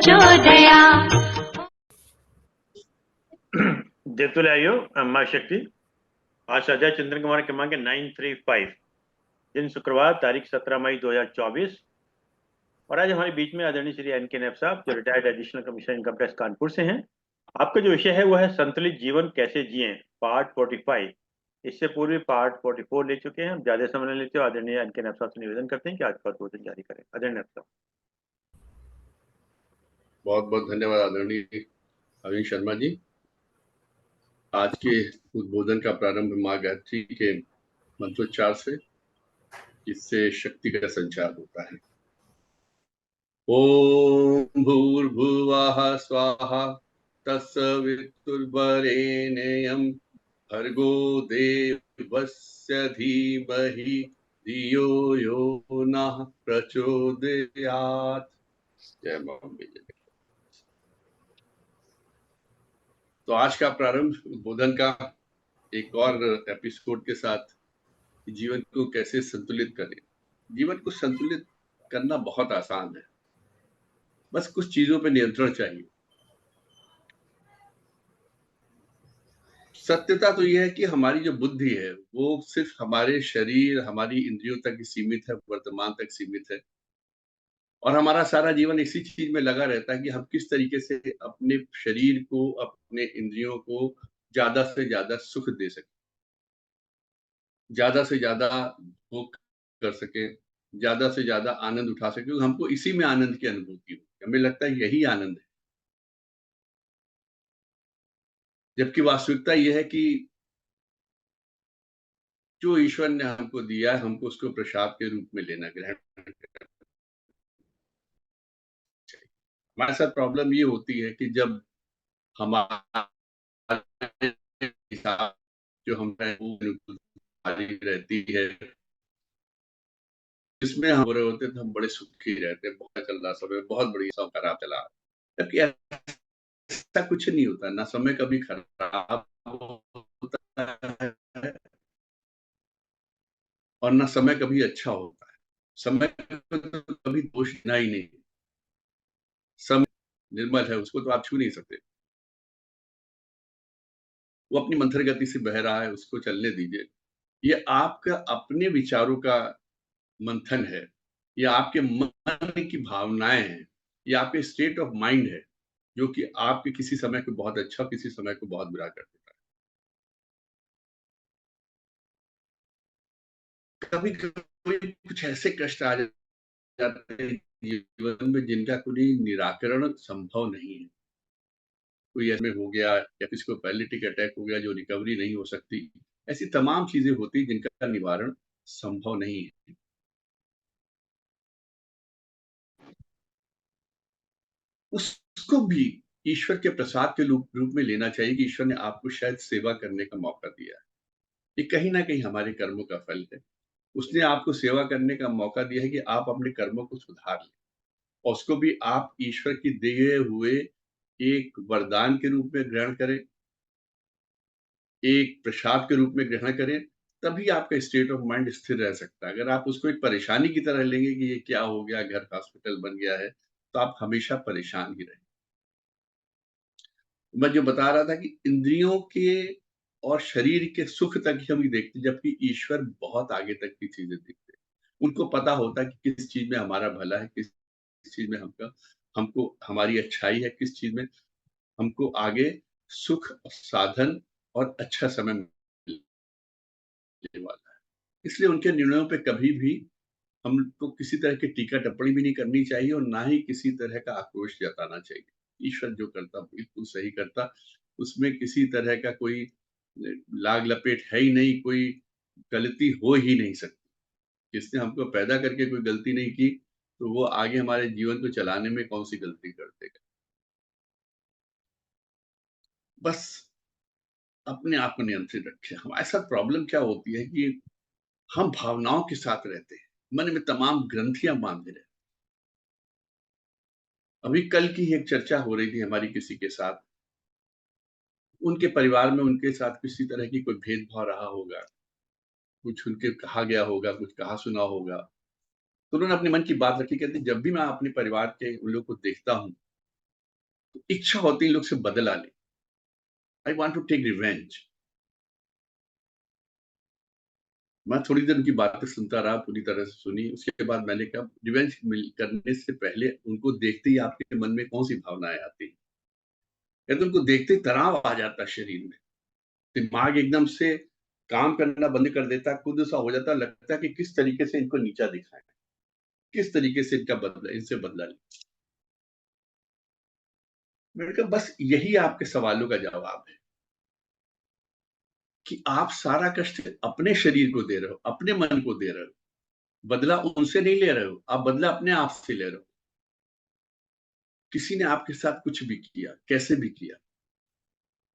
प्रचोदया। देवतुलायो माँ शक्ति। आज अजय चंद्रन कुमार क्रमांक 935, दिन शुक्रवार, तारीख 17 मई 2024। और आज हमारे बीच में आदरणीय श्री एन.के. नैब साहब, जो retired additional commissioner income tax Kanpur से हैं। आपका जो विषय है वो है संतुलित जीवन कैसे जिएं, पार्ट 45। इससे पूर्व पार्ट 44 ले चुके हैं। हम ज्यादा समय नहीं लेते हो, आदरणीय एन.के. नैब साहब से निवेदन करते हैं कि आज का उद्बोधन जारी करें। आदरणीय नैब साहब। बहुत बहुत धन्यवाद आदरणीय अरविंद शर्मा जी। आज के उद्बोधन का प्रारंभ माँ गायत्री के मंत्रोच्चार से, इससे शक्ति का संचार होता है। ओम भूर्भुवः स्वाहा तत्सवितुर्वरेण्यं भर्गो देवस्य धीमहि धियो यो नः प्रचोदयात्। जय बॉम्बे। तो आज का प्रारंभ उद्बोधन का एक और एपिसोड के साथ, जीवन को कैसे संतुलित करें। जीवन को संतुलित करना बहुत आसान है, बस कुछ चीजों पे नियंत्रण चाहिए। सत्यता तो यह है कि हमारी जो बुद्धि है वो सिर्फ हमारे शरीर, हमारी इंद्रियों तक ही सीमित है, वर्तमान तक सीमित है। और हमारा सारा जीवन इसी चीज में लगा रहता है कि हम किस तरीके से अपने शरीर को, अपने इंद्रियों को ज्यादा से ज्यादा सुख दे सके, ज्यादा से ज्यादा भोग कर सके, ज्यादा से ज्यादा आनंद उठा सके, क्योंकि हमको इसी में आनंद की अनुभूति होती है। हमें लगता है यही आनंद है, जबकि वास्तविकता यह है कि जो ईश्वर ने हमको दिया है, हमको उसको प्रसाद के रूप में लेना, ग्रहण करना। हमारे साथ प्रॉब्लम ये होती है कि जब हमारे हिसाब जो हमारी रहती है, इसमें हम हो रहे होते तो हम बड़े सुखी रहते हैं। बहुत चल रहा समय, बहुत बढ़िया सब खराब चला, जबकि ऐसा कुछ नहीं होता। ना समय कभी खराब होता है और ना समय कभी अच्छा होता है। समय को तो कभी दोष देना ही नहीं। समय निर्मल है, उसको तो आप छू नहीं सकते। वो अपनी मंथर गति से बह रहा है, उसको चलने दीजिए। ये आपका अपने विचारों का मंथन है, या आपके मन की भावनाएं हैं, या आपके स्टेट ऑफ माइंड है, जो कि आपके किसी समय को बहुत अच्छा, किसी समय को बहुत बुरा कर देता है। कभी कभी कुछ ऐसे कष्ट आ जाते हैं जीवन में जिनका कोई निराकरण संभव नहीं है। कोई ऐसे हो गया, या किसी को पैरालिटिक अटैक हो गया जो रिकवरी नहीं हो सकती। ऐसी तमाम चीजें होती जिनका निवारण संभव नहीं है। उसको भी ईश्वर के प्रसाद के रूप में लेना चाहिए कि ईश्वर ने आपको शायद सेवा करने का मौका दिया है। ये कहीं ना कहीं हमारे कर्मों का फल है। उसने आपको सेवा करने का मौका दिया है कि आप अपने कर्मों को सुधार लें, और उसको भी आप ईश्वर की दिए हुए एक वरदान के रूप में ग्रहण करें, एक प्रसाद के रूप में ग्रहण करें। तभी आपका स्टेट ऑफ माइंड स्थिर रह सकता है। अगर आप उसको एक परेशानी की तरह लेंगे कि ये क्या हो गया, घर हॉस्पिटल बन गया है, तो आप हमेशा परेशान ही रहेंगे। मैं जो बता रहा था कि इंद्रियों के और शरीर के सुख तक ही हम ये देखते, जबकि ईश्वर बहुत आगे तक की चीजें देखते हैं। उनको पता होता है कि किस चीज में हमारा भला है, किस चीज में हमको हमारी अच्छाई है, किस चीज में हमको आगे सुख, साधन और अच्छा समय मिलने वाला है। इसलिए उनके निर्णयों पे कभी भी हमको किसी तरह की टीका टिप्पणी भी नहीं करनी चाहिए, और ना ही किसी तरह का आक्रोश जताना चाहिए। ईश्वर जो करता बिल्कुल सही करता, उसमें किसी तरह का कोई लाग लपेट है ही नहीं, कोई गलती हो ही नहीं सकती। जिसने हमको पैदा करके कोई गलती नहीं की, तो वो आगे हमारे जीवन को चलाने में कौन सी गलती कर देगा। बस अपने आप को नियंत्रित रखें। हमारे साथ प्रॉब्लम क्या होती है कि हम भावनाओं के साथ रहते हैं, मन में तमाम ग्रंथियां बांधे रहते हैं। अभी कल की एक चर्चा हो रही थी हमारी किसी के साथ, उनके परिवार में उनके साथ किसी तरह की कोई भेदभाव रहा होगा, कुछ उनके कहा गया होगा, कुछ कहा सुना होगा। तो उन्होंने अपने मन की बात रखी, कहते जब भी मैं अपने परिवार के उन लोग को देखता हूँ, तो इच्छा होती है लोग से बदला ले। I want to take revenge. मैं थोड़ी देर उनकी बातें सुनता रहा, पूरी तरह से सुनी। उसके बाद मैंने कहा रिवेंज करने से पहले उनको देखते ही आपके मन में कौन सी भावनाएं आती हैं? कहते उनको देखते ही तनाव आ जाता है शरीर में, दिमाग एकदम से काम करना बंद कर देता है, खुद सा हो जाता है, लगता है कि किस तरीके से इनको नीचा दिखाएं, किस तरीके से इनसे बदला लें। मैंने कहा बस यही आपके सवालों का जवाब है कि आप सारा कष्ट अपने शरीर को दे रहे हो, अपने मन को दे रहे हो, बदला उनसे नहीं ले रहे हो, आप बदला अपने आप से ले रहे हो। किसी ने आपके साथ कुछ भी किया, कैसे भी किया,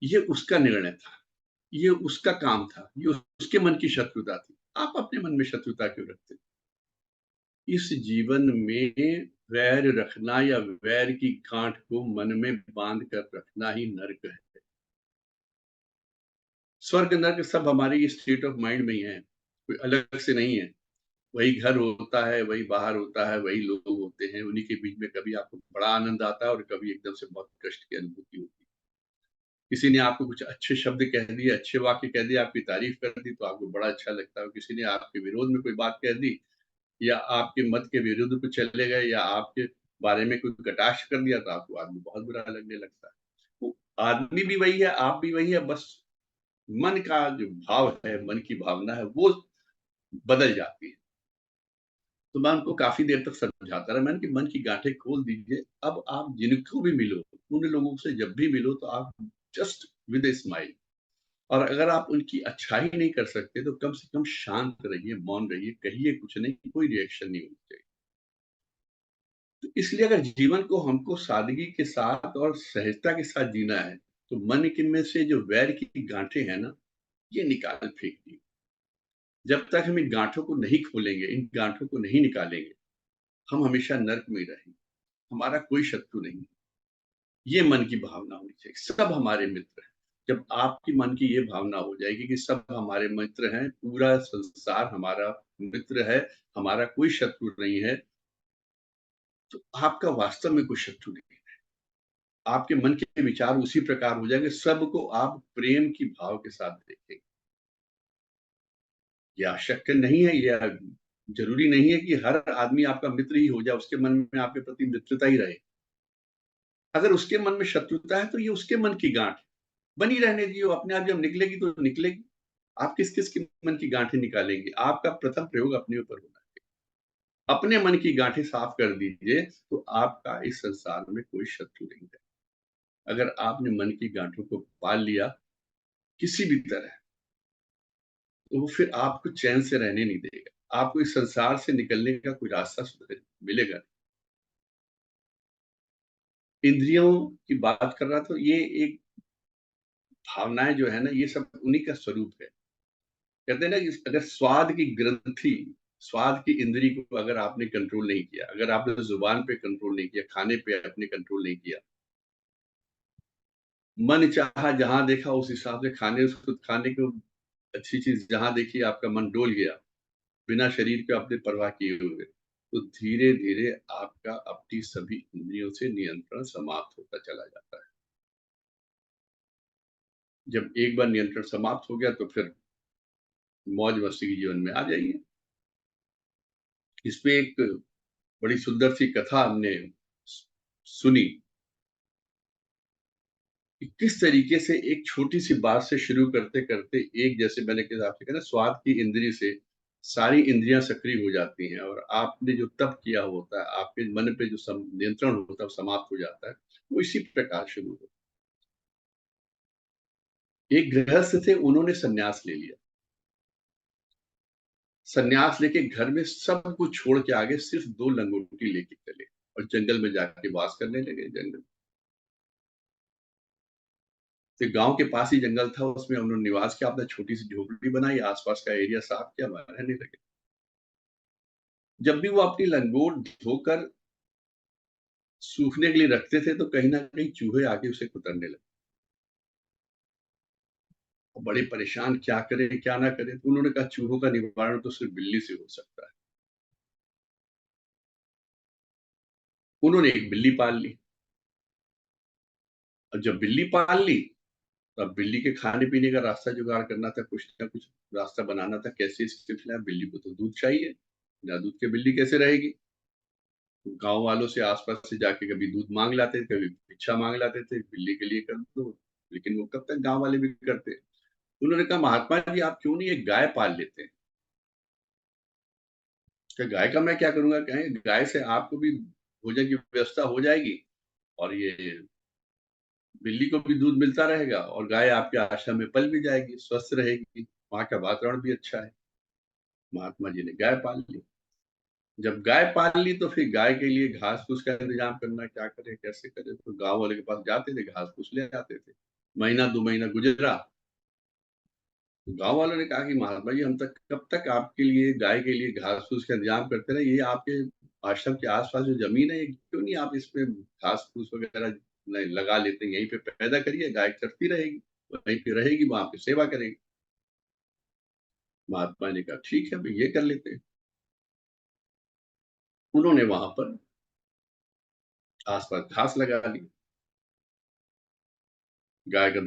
ये उसका निर्णय था, ये उसका काम था, ये उसके मन की शत्रुता थी। आप अपने मन में शत्रुता क्यों रखते? इस जीवन में वैर रखना या वैर की गांठ को मन में बांध कर रखना ही नरक है। स्वर्ग नरक सब हमारे स्टेट ऑफ माइंड में ही है, कोई अलग से नहीं है। वही घर होता है, वही बाहर होता है, वही लोग होते हैं, उन्हीं के बीच में कभी आपको बड़ा आनंद आता है और कभी एकदम से बहुत कष्ट की अनुभूति होती है। किसी ने आपको कुछ अच्छे शब्द कह दिए, अच्छे वाक्य कह दिए, आपकी तारीफ कर दी तो आपको बड़ा अच्छा लगता है। किसी ने आपके विरोध में कोई बात कह दी या आपके मत के विरुद्ध कुछ चले गए या आपके बारे में कोई कटाक्ष कर दिया तो आपको आदमी बहुत बुरा लगने लगता है। वो आदमी भी वही है, आप भी वही है, बस मन का जो भाव है, मन की भावना है, वो बदल जाती है। तो मैं उनको काफ़ी देर तक समझाता रहा, मैंने कि मन की गाँठें खोल दीजिए। अब आप जिनको भी मिलो, उन लोगों से जब भी मिलो तो आप जस्ट विद अ स्माइल, और अगर आप उनकी अच्छाई नहीं कर सकते तो कम से कम शांत रहिए, मौन रहिए, कहिए कुछ नहीं, कोई रिएक्शन नहीं होनी चाहिए। तो इसलिए अगर जीवन को हमको सादगी के साथ और सहजता के साथ जीना है, तो मन के में से जो वैर की गाँठें हैं ना, ये निकाल फेंकनी। जब तक हम इन गाँठों को नहीं खोलेंगे, इन गाँठों को नहीं निकालेंगे, हम हमेशा नर्क में ही रहेंगे। हमारा कोई शत्रु नहीं है। ये मन की भावना होनी चाहिए, सब हमारे मित्र हैं। जब आपकी मन की ये भावना हो जाएगी कि सब हमारे मित्र हैं, पूरा संसार हमारा मित्र है, हमारा कोई शत्रु नहीं है, तो आपका वास्तव में कोई शत्रु नहीं है। आपके मन के विचार उसी प्रकार हो जाएंगे, सबको आप प्रेम की भाव के साथ देखेंगे। ये आवश्यक नहीं है, ये ज़रूरी नहीं है कि हर आदमी आपका मित्र ही हो जाए, उसके मन में आपके प्रति मित्रता ही रहे। अगर उसके मन में शत्रुता है, तो ये उसके मन की गाँठ है। बनी रहने दीजिए, वो अपने आप जब निकलेगी तो निकलेगी। आप किस-किस के मन की गाँठें निकालेंगे? आपका प्रथम प्रयोग अपने ऊपर होना चाहिए। अपने मन की गाँठें साफ कर दीजिए, तो आपका इस संसार में कोई शत्रु नहीं है। अगर आपने मन की गाँठों को पाल लिया, किसी भी तरह, तो वो फिर आपको चैन से रहने नहीं देगा। आपको इस संसार से निकलने का कोई रास्ता मिलेगा नहीं। इंद्रियों की बात कर रहा था, ये एक भावनाएँ जो है ना, ये सब उन्हीं का स्वरूप है। कहते हैं ना कि अगर स्वाद की इंद्री को अगर आपने कंट्रोल नहीं किया, अगर आपने जुबान पे कंट्रोल नहीं किया, खाने पे आपने कंट्रोल नहीं किया, मन चाहा जहां देखा उस हिसाब से उसको खाने को, अच्छी चीज जहां देखी आपका मन डोल गया, बिना शरीर के अपने परवाह किए हुए, तो धीरे धीरे आपका अपनी सभी इंद्रियों से नियंत्रण समाप्त होता चला जाता है। जब एक बार नियंत्रण समाप्त हो गया तो फिर मौज मस्ती की जीवन में आ जाइए। इसमें एक बड़ी सुंदर सी कथा हमने सुनी कि किस तरीके से एक छोटी-सी बात से शुरू करते-करते एक, जैसे मैंने के आपसे कहा ना, स्वाद की इंद्री से सारी इंद्रियाँ सक्रिय हो जाती हैं और आपने जो तप किया होता है, आपके मन पे जो नियंत्रण होता है, वो समाप्त हो जाता है। वो इसी प्रकार शुरू होता है। एक गृहस्थ थे, उन्होंने सन्यास ले लिया। सन्यास लेके घर में सब कुछ छोड़ के आगे सिर्फ 2 लंगोटी लेके चले और जंगल में जाके वास करने लगे। जंगल, तो गाँव के पास ही जंगल था, उसमें उन्होंने निवास किया, अपना छोटी-सी झोपड़ी बनाई, आस-पास का एरिया साफ किया, वहाँ रहने लगे। जब भी वो अपनी लंगोट धोकर सूखने के लिए रखते थे, तो कहीं न कहीं चूहे आके उसे कुतरने लगे। और बड़े परेशान, क्या करें, क्या ना करें? तो उन्होंने कहा चूहों का निवारण तो सिर्फ बिल्ली से हो सकता है। उन्होंने एक बिल्ली पाल ली। और जब बिल्ली पाल ली, तब बिल्ली के खाने पीने का रास्ता जुगाड़ करना था, कुछ ना कुछ रास्ता बनाना था, कैसे इसके खिलाफ। बिल्ली को तो दूध चाहिए, बिना दूध के बिल्ली कैसे रहेगी। गांव वालों से आसपास से जाके कभी दूध मांग लाते थे, कभी भिक्षा मांग लाते थे, बिल्ली के लिए कर दो। लेकिन वो कब तक गांव वाले भी करते। उन्होंने कहा, महात्मा जी आप क्यों नहीं एक गाय पाल लेते हैं। क्या गाय का मैं क्या करूंगा, कहें गाय से आपको भी भोजन की व्यवस्था हो जाएगी, और ये बिल्ली को भी दूध मिलता रहेगा, और गाय आपके आश्रम में पल भी जाएगी, स्वस्थ रहेगी, वहां का वातावरण भी अच्छा है। महात्मा जी ने गाय पाल ली। जब गाय पाल ली तो फिर गाय के लिए घास फूस का इंतजाम करना, क्या करे कैसे करे। तो गांव वाले के पास जाते थे, घास फूस ले आते थे। महीना 2 महीना गुजरा, तो गांव वालों ने कहा कि महात्मा जी हम तक कब तक आपके लिए गाय के लिए घास फूस का इंतजाम करते रहे। ये आपके आश्रम के आसपास जो जमीन है, ये क्यों नहीं आप इसमें घास फूस वगैरह लगा लेते हैं, यहीं पे पैदा करिए, गाय चरती रहेगी, वहीं पे रहेगी, वहां पे सेवा करेगी। महात्मा ने कहा ठीक है भाई, ये कर लेते हैं। उन्होंने वहां पर आसपास घास लगा ली, गाय का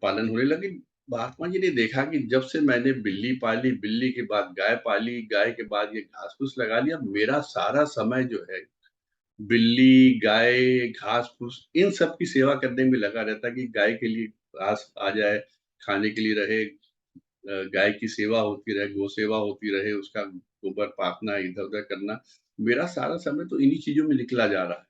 पालन होने लगी। महात्मा जी ने देखा कि जब से मैंने बिल्ली पाली, बिल्ली के बाद गाय पाली, गाय के बाद ये घास फूस लगा लिया, मेरा सारा समय जो है बिल्ली, गाय, घास फूस इन सब की सेवा करने में लगा रहता, कि गाय के लिए घास आ जाए, खाने के लिए रहे, गाय की सेवा होती रहे, गौ सेवा होती रहे, उसका गोबर पाथना, इधर उधर करना। मेरा सारा समय तो इन्हीं चीजों में निकला जा रहा है।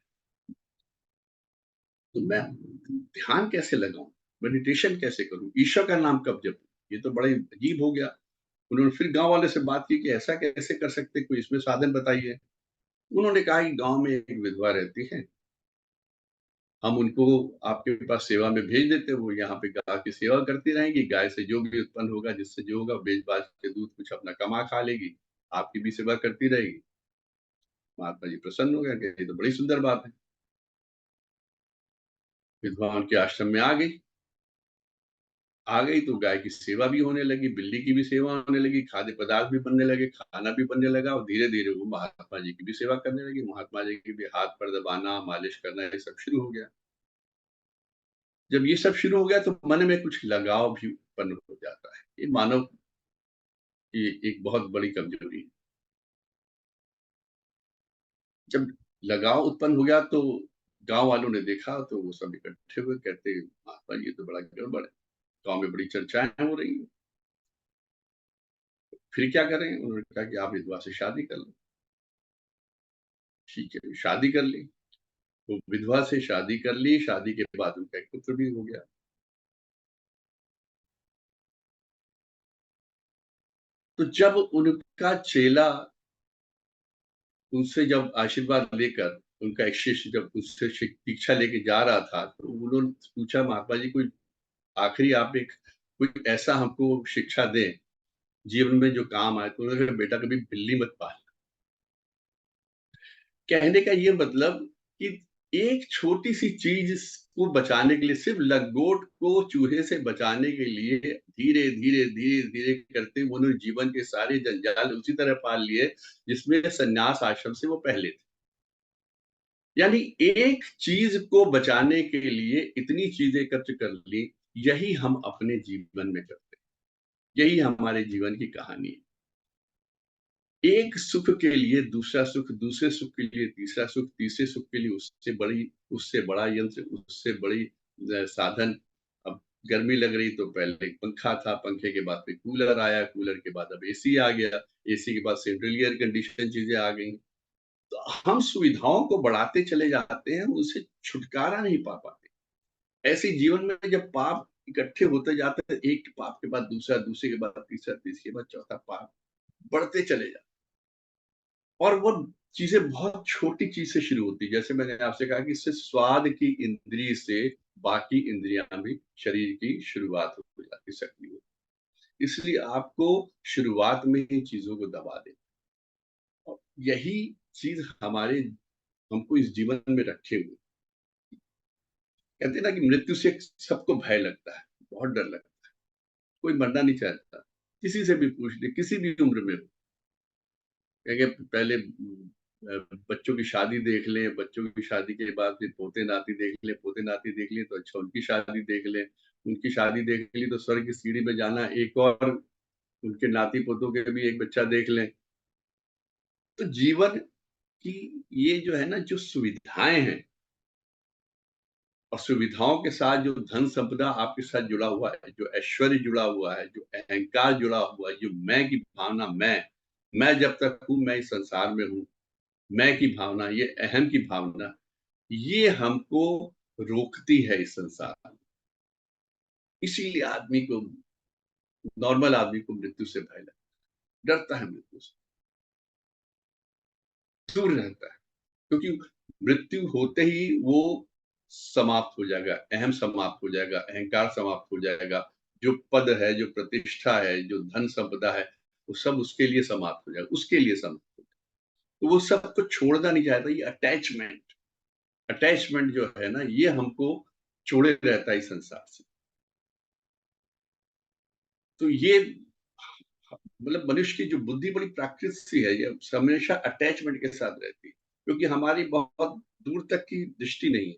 तो मैं ध्यान कैसे लगाऊं, मेडिटेशन कैसे करूं, ईश्वर का नाम कब जपूं। ये तो बड़ा ही अजीब हो गया। उन्होंने फिर गांव वाले से बात की कि ऐसा कैसे कर सकते, कोई इसमें साधन बताइए। उन्होंने कहा कि गांव में एक विधवा रहती है, हम उनको आपके पास सेवा में भेज देते हैं, वो यहाँ पे गाय की सेवा करती रहेंगी, गाय से जो भी उत्पन्न होगा, जिससे जो होगा बेच बाच के दूध कुछ अपना कमा खा लेगी, आपकी भी सेवा करती रहेगी। महात्मा जी प्रसन्न हो गए कि ये तो बड़ी सुंदर बात है। विधवा उनके आश्रम में आ गई तो गाय की सेवा भी होने लगी, बिल्ली की भी सेवा होने लगी, खाद्य पदार्थ भी बनने लगे, खाना भी बनने लगा, और धीरे धीरे वो महात्मा जी की भी सेवा करने लगी। महात्मा जी की भी हाथ पर दबाना, मालिश करना, ये सब शुरू हो गया। जब ये सब शुरू हो गया तो मन में कुछ लगाव भी उत्पन्न हो जाता है। ये मानव की एक बहुत बड़ी कमजोरी है। जब लगाव उत्पन्न हो गया तो गांव वालों ने देखा, तो वो सब इकट्ठे हुए, कहते महात्मा जी ये तो बड़ा गड़बड़ है, गांव में बड़ी चर्चाएं हो रही हैं, फिर क्या करें। उन्होंने कहा कि आप विधवा से शादी कर लो। ठीक है, शादी कर ली। तो विधवा से शादी कर ली, शादी के बाद उनका एक पुत्र भी हो गया। तो जब उनका चेला उनसे जब आशीर्वाद लेकर, उनका एक शिष्य जब उससे दीक्षा लेके जा रहा था, तो उन्होंने पूछा महात्मा जी कोई आखिरी आप एक कोई ऐसा हमको शिक्षा दें जीवन में जो काम आए। तो उन्होंने कहा बेटा कभी बिल्ली मत पाल। कहने का ये मतलब कि एक छोटी सी चीज को बचाने के लिए, सिर्फ लंगोट को चूहे से बचाने के लिए धीरे धीरे धीरे धीरे करते उन्होंने जीवन के सारे जंजाल उसी तरह पाल लिए जिसमें संन्यास आश्रम से वो पहले थे। यानी एक चीज को बचाने के लिए इतनी चीजें एकत्र कर ली। यही हम अपने जीवन में करते हैं, यही हमारे जीवन की कहानी है। एक सुख के लिए दूसरा सुख, दूसरे सुख के लिए तीसरा सुख, तीसरे सुख के लिए उससे बड़ा यंत्र, उससे बड़ी साधन। अब गर्मी लग रही तो पहले एक पंखा था, पंखे के बाद फिर कूलर आया, कूलर के बाद अब एसी आ गया, एसी के बाद सेंट्रल एयर कंडीशन चीजें आ गई। तो हम सुविधाओं को बढ़ाते चले जाते हैं, उससे छुटकारा नहीं पा पाते। ऐसे जीवन में जब पाप इकट्ठे होते जाते हैं, एक पाप के बाद दूसरा, दूसरे के बाद तीसरा, तीसरे के बाद चौथा पाप बढ़ते चले जाते, और वो चीजें बहुत छोटी चीज से शुरू होती है। जैसे मैंने आपसे कहा कि इससे स्वाद की इंद्रिय से बाकी इंद्रियां भी शरीर की शुरुआत हो जाती, सक्रिय होती। इसलिए आपको शुरुआत में इन चीजों को दबा दे, और यही चीज हमारे हमको इस जीवन में रखे हुए। कहते हैं ना कि मृत्यु से सबको भय लगता है, बहुत डर लगता है, कोई मरना नहीं चाहता। किसी से भी पूछ ले, किसी भी उम्र में हो, कहेंगे पहले बच्चों की शादी देख लें, बच्चों की शादी के बाद फिर पोते-नाती देख लें, पोते-नाती देख लिए तो अच्छा उनकी शादी देख लें, उनकी शादी देख ली तो स्वर्ग की सीढ़ी पे जाना, एक और उनके नाती-पोतों के भी एक बच्चा देख लें। तो जीवन की ये जो है ना, जो सुविधाएँ हैं और सुविधाओं के साथ जो धन संपदा आपके साथ जुड़ा हुआ है, जो ऐश्वर्य जुड़ा हुआ है, जो अहंकार जुड़ा हुआ है, जो मैं की भावना, मैं जब तक हूँ, मैं इस संसार में हूँ, मैं की भावना, ये अहम की भावना, ये हमको रोकती है इस संसार में। इसीलिए आदमी को, नॉर्मल आदमी को मृत्यु से भय लगता है, डरता है मृत्यु से, दूर रहता है। क्योंकि मृत्यु होते ही वो समाप्त हो जाएगा, अहम समाप्त हो जाएगा, अहंकार समाप्त हो जाएगा, जो पद है, जो प्रतिष्ठा है, जो धन संपदा है, वो सब उसके लिए समाप्त हो जाएगा, उसके लिए समाप्त हो जाएगा। तो वो सबको छोड़ना नहीं चाहता, ये अटैचमेंट जो है ना, ये हमको छोड़े रहता है इस संसार से। तो ये मतलब मनुष्य की जो बुद्धि बड़ी प्राकृत सी है, ये हमेशा अटैचमेंट के साथ रहती है, क्योंकि हमारी बहुत दूर तक की दृष्टि नहीं है।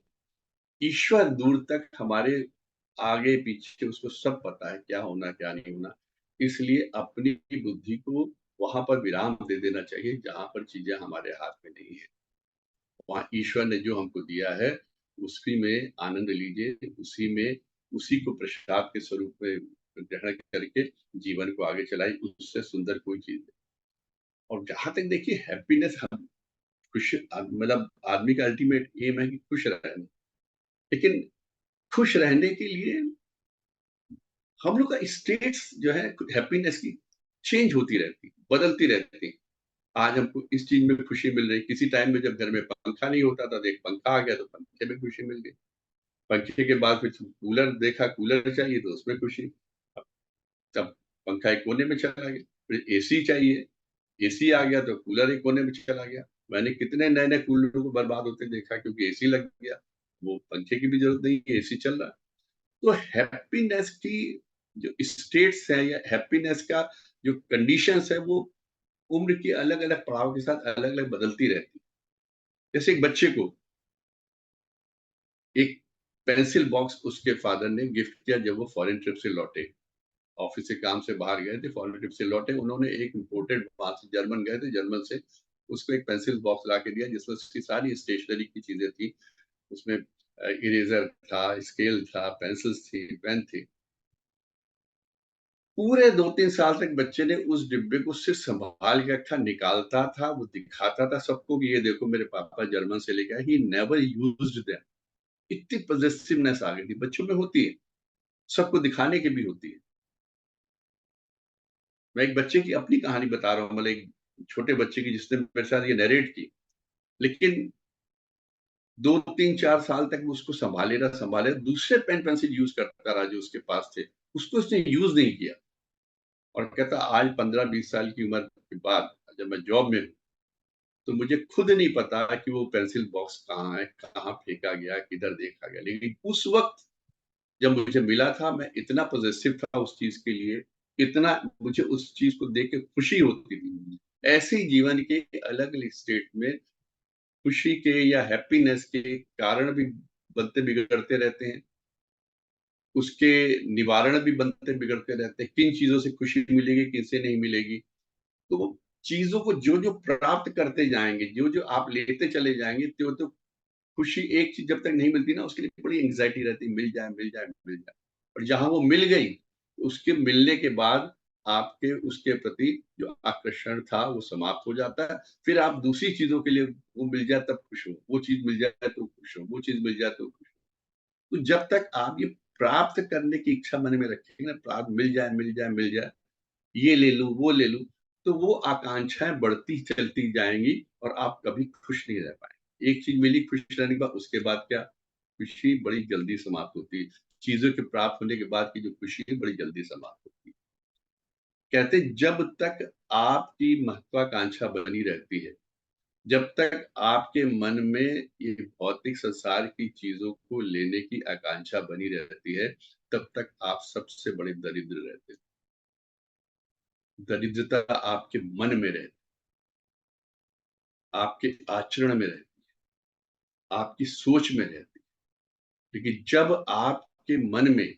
ईश्वर दूर तक हमारे आगे पीछे उसको सब पता है, क्या होना क्या नहीं होना। इसलिए अपनी बुद्धि को वहां पर विराम दे देना चाहिए जहां पर चीजें हमारे हाथ में नहीं है। वहां ईश्वर ने जो हमको दिया है उसी में आनंद लीजिए, उसी को प्रसाद के स्वरूप में ग्रहण करके जीवन को आगे चलाइए, उससे सुंदर कोई चीज नहीं। और जहां तक देखिए हैप्पीनेस, हम खुश, मतलब आदमी का अल्टीमेट एम है कि खुश रहना। लेकिन खुश रहने के लिए हम लोग का स्टेट्स जो है हैप्पीनेस की चेंज होती रहती, बदलती रहती। आज हमको इस चीज में खुशी मिल रही, किसी टाइम में जब घर में पंखा नहीं होता था, देख पंखा आ गया तो पंखे में खुशी मिल गई। पंखे के बाद फिर कूलर देखा, कूलर चाहिए तो उसमें खुशी। अब तब पंखा एक कोने में चला गया, फिर एसी चाहिए, एसी आ गया तो कूलर एक कोने में चला गया। मैंने कितने नए नए कूलरों को बर्बाद होते देखा क्योंकि एसी लग गया, वो पंखे की भी जरूरत नहीं है, एसी चल रहा है। तो हैप्पीनेस की जो स्टेट्स है या हैप्पीनेस का जो कंडीशंस है, वो उम्र के अलग अलग पड़ाव के साथ अलग अलग बदलती रहती है। जैसे एक बच्चे को एक पेंसिल बॉक्स उसके फादर ने गिफ्ट किया जब वो फॉरेन ट्रिप से लौटे, ऑफिस से काम से बाहर गए थे, फॉरेन ट्रिप से लौटे, उन्होंने एक इम्पोर्टेड, वहां से जर्मन गए थे, जर्मन से उसको एक पेंसिल बॉक्स ला के दिया जिसमें उसकी सारी स्टेशनरी की चीजें थी। उसमें इरेजर था, स्केल था, पेंसिल्स थी, पेन थी। पूरे 2-3 साल तक बच्चे ने उस डिब्बे को सिर्फ सँभाल के रखा, निकालता था, वो दिखाता था सबको कि ये देखो मेरे पापा जर्मन से लेके आए, ही नेवर यूज्ड देम। इतनी पॉसेसिवनेस आ गई थी, बच्चों में होती है, सबको दिखाने की भी होती है। मैं एक बच्चे की अपनी कहानी बता रहा हूँ, मतलब एक छोटे बच्चे की जिसने मेरे साथ ये नैरेट की। लेकिन 2-3-4 साल तक वो उसको सँभाले रहा, दूसरे पेन पेंसिल यूज़ करता रहा जो उसके पास थे, उसको उसने यूज़ नहीं किया। और कहता आज 15-20 साल की उम्र के बाद जब मैं जॉब में, तो मुझे खुद नहीं पता कि वो पेंसिल बॉक्स कहाँ है, कहाँ फेंका गया, किधर देखा गया। लेकिन उस वक़्त जब मुझे मिला था, मैं इतना पॉसेसिव था उस चीज़ के लिए, इतना मुझे उस चीज़ को देख के खुशी होती थी। ऐसे ही जीवन के अलग-अलग स्टेट में खुशी के या हैप्पीनेस के कारण भी बनते बिगड़ते रहते हैं। उसके निवारण भी बनते बिगड़ते रहते हैं। किन चीज़ों से खुशी मिलेगी, किनसे नहीं मिलेगी। तो वो चीज़ों को जो-जो प्राप्त करते जाएँगे, जो-जो आप लेते चले जाएँगे, त्यो-त्यो खुशी, एक चीज़ जब तक नहीं मिलती ना, उसके लिए बड़ी एंग्ज़ायटी रहती है, मिल जाए, मिल जाए, मिल जाए। और जहाँ वो मिल गई, उसके मिलने के बाद आपके उसके प्रति जो आकर्षण था, वो समाप्त हो जाता है। फिर आप दूसरी चीज़ों के लिए वो मिल जाए तब खुश हो, वो चीज़ मिल जाए तो खुश हो, वो चीज़ मिल जाए तो खुश हो। तो जब तक आप ये प्राप्त करने की इच्छा मन में रखेंगे ना, प्राप्त मिल जाए, मिल जाए, मिल जाए, ये ले लूँ, वो ले लूँ, तो वो आकांक्षाएँ बढ़ती चलती जाएँगी और आप कभी खुश नहीं रह पाएँगे। एक चीज़ मिली, खुश रहने के बाद उसके बाद क्या? खुशी बड़ी जल्दी समाप्त होती है। चीज़ों के प्राप्त होने के बाद की जो खुशी है, बड़ी जल्दी समाप्त होती है। कहते हैं जब तक आपकी महत्वाकांक्षा बनी रहती है, जब तक आपके मन में ये भौतिक संसार की चीज़ों को लेने की आकांक्षा बनी रहती है, तब तक आप सबसे बड़े दरिद्र रहते हैं। दरिद्रता आपके मन में रहती है। आपके आचरण में रहती है, आपकी सोच में रहती है। लेकिन जब आपके मन में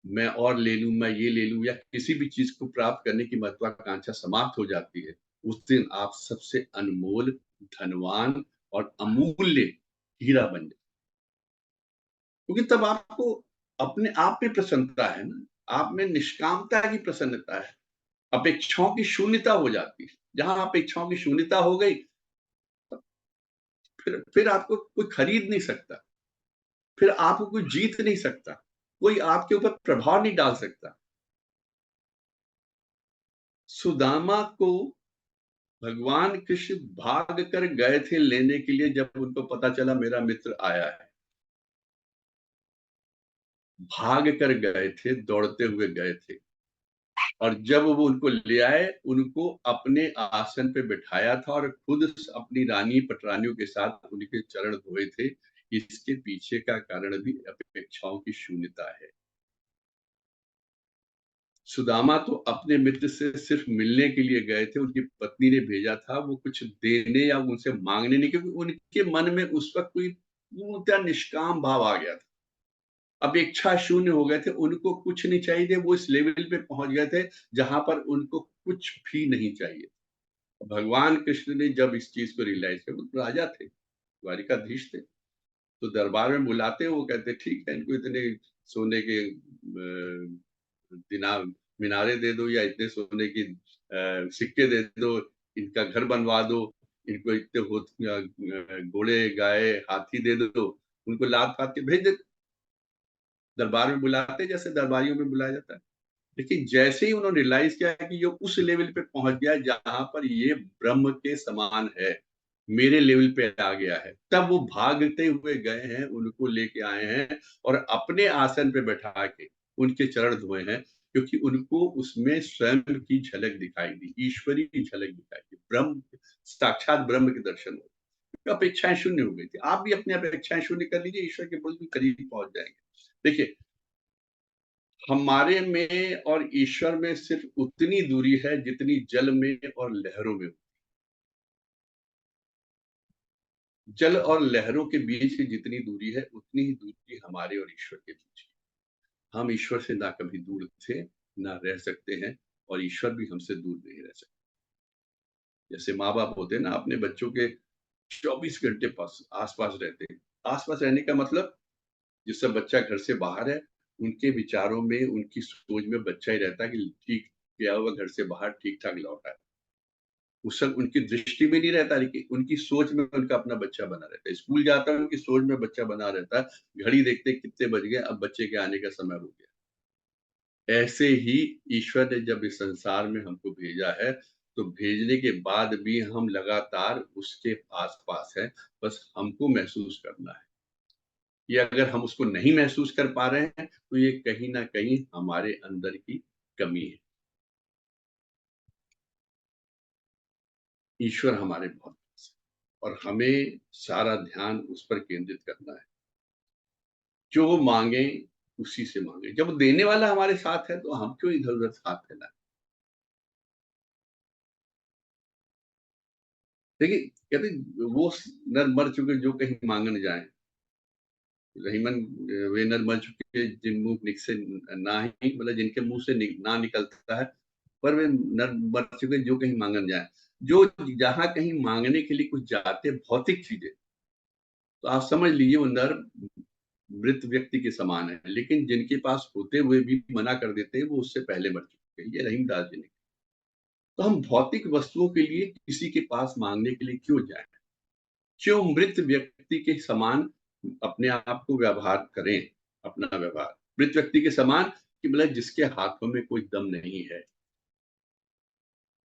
मैं और ले लूँ, मैं ये ले लूँ या किसी भी चीज़ को प्राप्त करने की महत्वाकांक्षा समाप्त हो जाती है, उस दिन आप सबसे अनमोल, धनवान और अमूल्य हीरा बन जाते, क्योंकि तब आपको अपने आप में प्रसन्नता है ना, आप में निष्कामता की प्रसन्नता है, अपेक्षाओं की शून्यता हो जाती है। जहाँ अपेक्षाओं की शून्यता हो गई, तब फिर आपको कोई खरीद नहीं सकता, फिर आपको कोई जीत नहीं सकता, कोई आपके ऊपर प्रभाव नहीं डाल सकता। सुदामा को भगवान कृष्ण भाग कर गए थे लेने के लिए, जब उनको पता चला मेरा मित्र आया है। भाग कर गए थे, दौड़ते हुए गए थे, और जब वो उनको ले आए, उनको अपने आसन पे बिठाया था और खुद अपनी रानी पटरानियों के साथ उनके चरण धोए थे। इसके पीछे का कारण भी अपेक्षाओं की शून्यता है। सुदामा तो अपने मित्र से सिर्फ मिलने के लिए गए थे, उनकी पत्नी ने भेजा था, वो कुछ देने या उनसे मांगने नहीं, क्योंकि उनके मन में उस वक्त कोई पूर्णतः निष्काम भाव आ गया था, अपेक्षा शून्य हो गए थे, उनको कुछ नहीं चाहिए थे, वो इस लेवल पे पहुंच गए थे जहां पर उनको कुछ भी नहीं चाहिए। भगवान कृष्ण ने जब इस चीज को रियलाइज किया, वो राजा थे, द्वारिकाधीश थे, तो दरबार में बुलाते, वो कहते ठीक है, इनको इतने सोने के दिना मीनारे दे दो या इतने सोने की सिक्के दे दो, इनका घर बनवा दो, इनको इतने घोड़े गाय हाथी दे दो, उनको लाद पात के भेज दे। दरबार में बुलाते जैसे दरबारियों में बुलाया जाता है। लेकिन जैसे ही उन्होंने रियलाइज किया कि ये उस लेवल पे पहुंच गया जहां पर ये ब्रह्म के समान है, मेरे लेवल पे आ गया है, तब वो भागते हुए गए हैं, उनको लेके आए हैं और अपने आसन पे बैठा के उनके चरण धोए हैं, क्योंकि उनको उसमें स्वयं की झलक दिखाई दी, ईश्वरी की झलक दिखाई दी, ब्रह्म, साक्षात ब्रह्म के दर्शन हुए। तो अपेक्षाएं शून्य हो गई थी। आप भी अपनी अपेक्षाएं शून्य कर लीजिए, ईश्वर के बिल्कुल करीब पहुंच जाएंगे। देखिए, हमारे में और ईश्वर में सिर्फ उतनी दूरी है जितनी जल में और लहरों में। जल और लहरों के बीच की जितनी दूरी है, उतनी ही दूरी हमारे और ईश्वर के बीच है। हम ईश्वर से ना कभी दूर थे, ना रह सकते हैं, और ईश्वर भी हमसे दूर नहीं रह सकते। जैसे माँ बाप होते हैं ना, अपने बच्चों के 24 घंटे पास आस पास रहते हैं। आस पास रहने का मतलब, जिस समय बच्चा घर से बाहर है, उनके विचारों में, उनकी सोच में बच्चा ही रहता है कि ठीक गया हुआ घर से बाहर ठीक ठाक लौटा है। उस समय उनकी दृष्टि में नहीं रहता, लेकिन उनकी सोच में उनका अपना बच्चा बना रहता है। स्कूल जाता है, उनकी सोच में बच्चा बना रहता है। घड़ी देखते कितने बज गए, अब बच्चे के आने का समय हो गया। ऐसे ही ईश्वर ने जब इस संसार में हमको भेजा है, तो भेजने के बाद भी हम लगातार उसके आस-पास हैं, बस हमको महसूस करना है। ये अगर हम उसको नहीं महसूस कर पा रहे हैं, तो ये कहीं न कहीं हमारे अंदर की कमी है। ईश्वर हमारे बहुत पास है और हमें सारा ध्यान उस पर केंद्रित करना है। जो माँगे उसी से माँगे। जब देने वाला हमारे साथ है, तो हम क्यों इधर-उधर हाथ फैलाएँ? देखिए, कहते वो नर मर चुके जो कहीं माँगन जाएँ, रहीमन वे नर मर चुके जिन मुँह निक से ना ही, मतलब जिनके मुँह से ना निकलता है, पर वे नर मर चुके जो कहीं माँगन जाएँ। जो जहाँ कहीं माँगने के लिए कुछ जाते हैं भौतिक चीज़ें, तो आप समझ लीजिए वो नर मृत व्यक्ति के समान है, लेकिन जिनके पास होते हुए भी मना कर देते हैं, वो उससे पहले मर चुके हैं। ये रहीमदास जी ने। तो हम भौतिक वस्तुओं के लिए किसी के पास माँगने के लिए क्यों जाएँ? क्यों मृत व्यक्ति के समान अपने आप को व्यवहार करें, अपना व्यवहार मृत व्यक्ति के समान, कि मतलब जिसके हाथों में कोई दम नहीं है,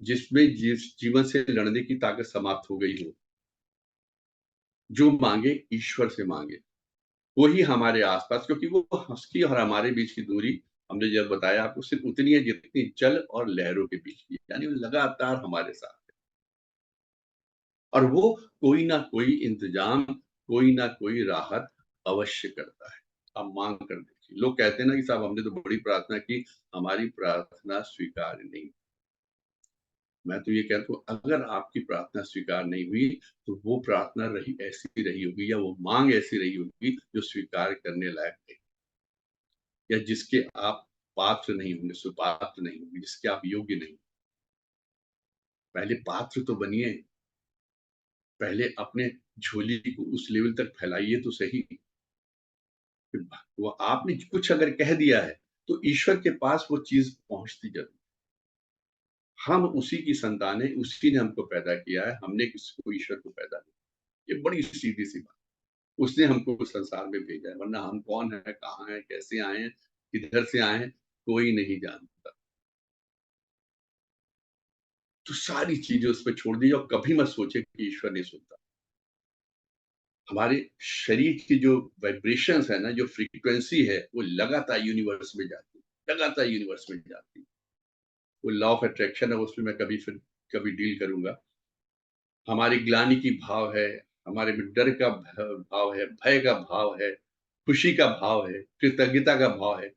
जिसमें जिस जीवन से लड़ने की ताकत समाप्त हो गई हो। जो मांगे ईश्वर से मांगे, वही हमारे आसपास, क्योंकि वो उसकी और हमारे बीच की दूरी, हमने जब बताया आपको, सिर्फ उतनी है जितनी जल और लहरों के बीच की, यानी वो लगातार हमारे साथ है। और वो कोई ना कोई इंतजाम, कोई ना कोई राहत अवश्य करता है। आप मांग कर देखिए। लोग कहते हैं ना कि साहब हमने तो बड़ी प्रार्थना की, हमारी प्रार्थना स्वीकार नहीं। मैं तो ये कहता हूँ, अगर आपकी प्रार्थना स्वीकार नहीं हुई, तो वो प्रार्थना ऐसी रही होगी, या वो मांग ऐसी रही होगी जो स्वीकार करने लायक नहीं, या जिसके आप पात्र नहीं होंगे, सुपात्र नहीं होंगे, जिसके आप योग्य नहीं। पहले पात्र तो बनिए, पहले अपने झोली को उस लेवल तक फैलाइए तो सही। वो आपने कुछ अगर कह दिया है, तो ईश्वर के पास वो चीज पहुंचती जरूर। हम उसी की संतान है, उसी ने हमको पैदा किया है, हमने किसको, ईश्वर को पैदा किया। ये बड़ी सीधी सी बात। उसने हमको संसार में भेजा है, वरना हम कौन है, कहाँ है, कैसे आए हैं, किधर से आए हैं, कोई नहीं जानता। तो सारी चीजें उस पर छोड़ दी, और कभी मत सोचे कि ईश्वर नहीं सुनता। हमारे शरीर की जो वाइब्रेशंस है ना, जो फ्रीक्वेंसी है, वो लगातार यूनिवर्स में जाती है, लगातार यूनिवर्स में जाती है। वो लॉ ऑफ अट्रैक्शन है, उसमें मैं कभी डील करूंगा। हमारी ग्लानि की भाव है, हमारे में डर का भाव है, भय का भाव है, खुशी का भाव है, कृतज्ञता का भाव है।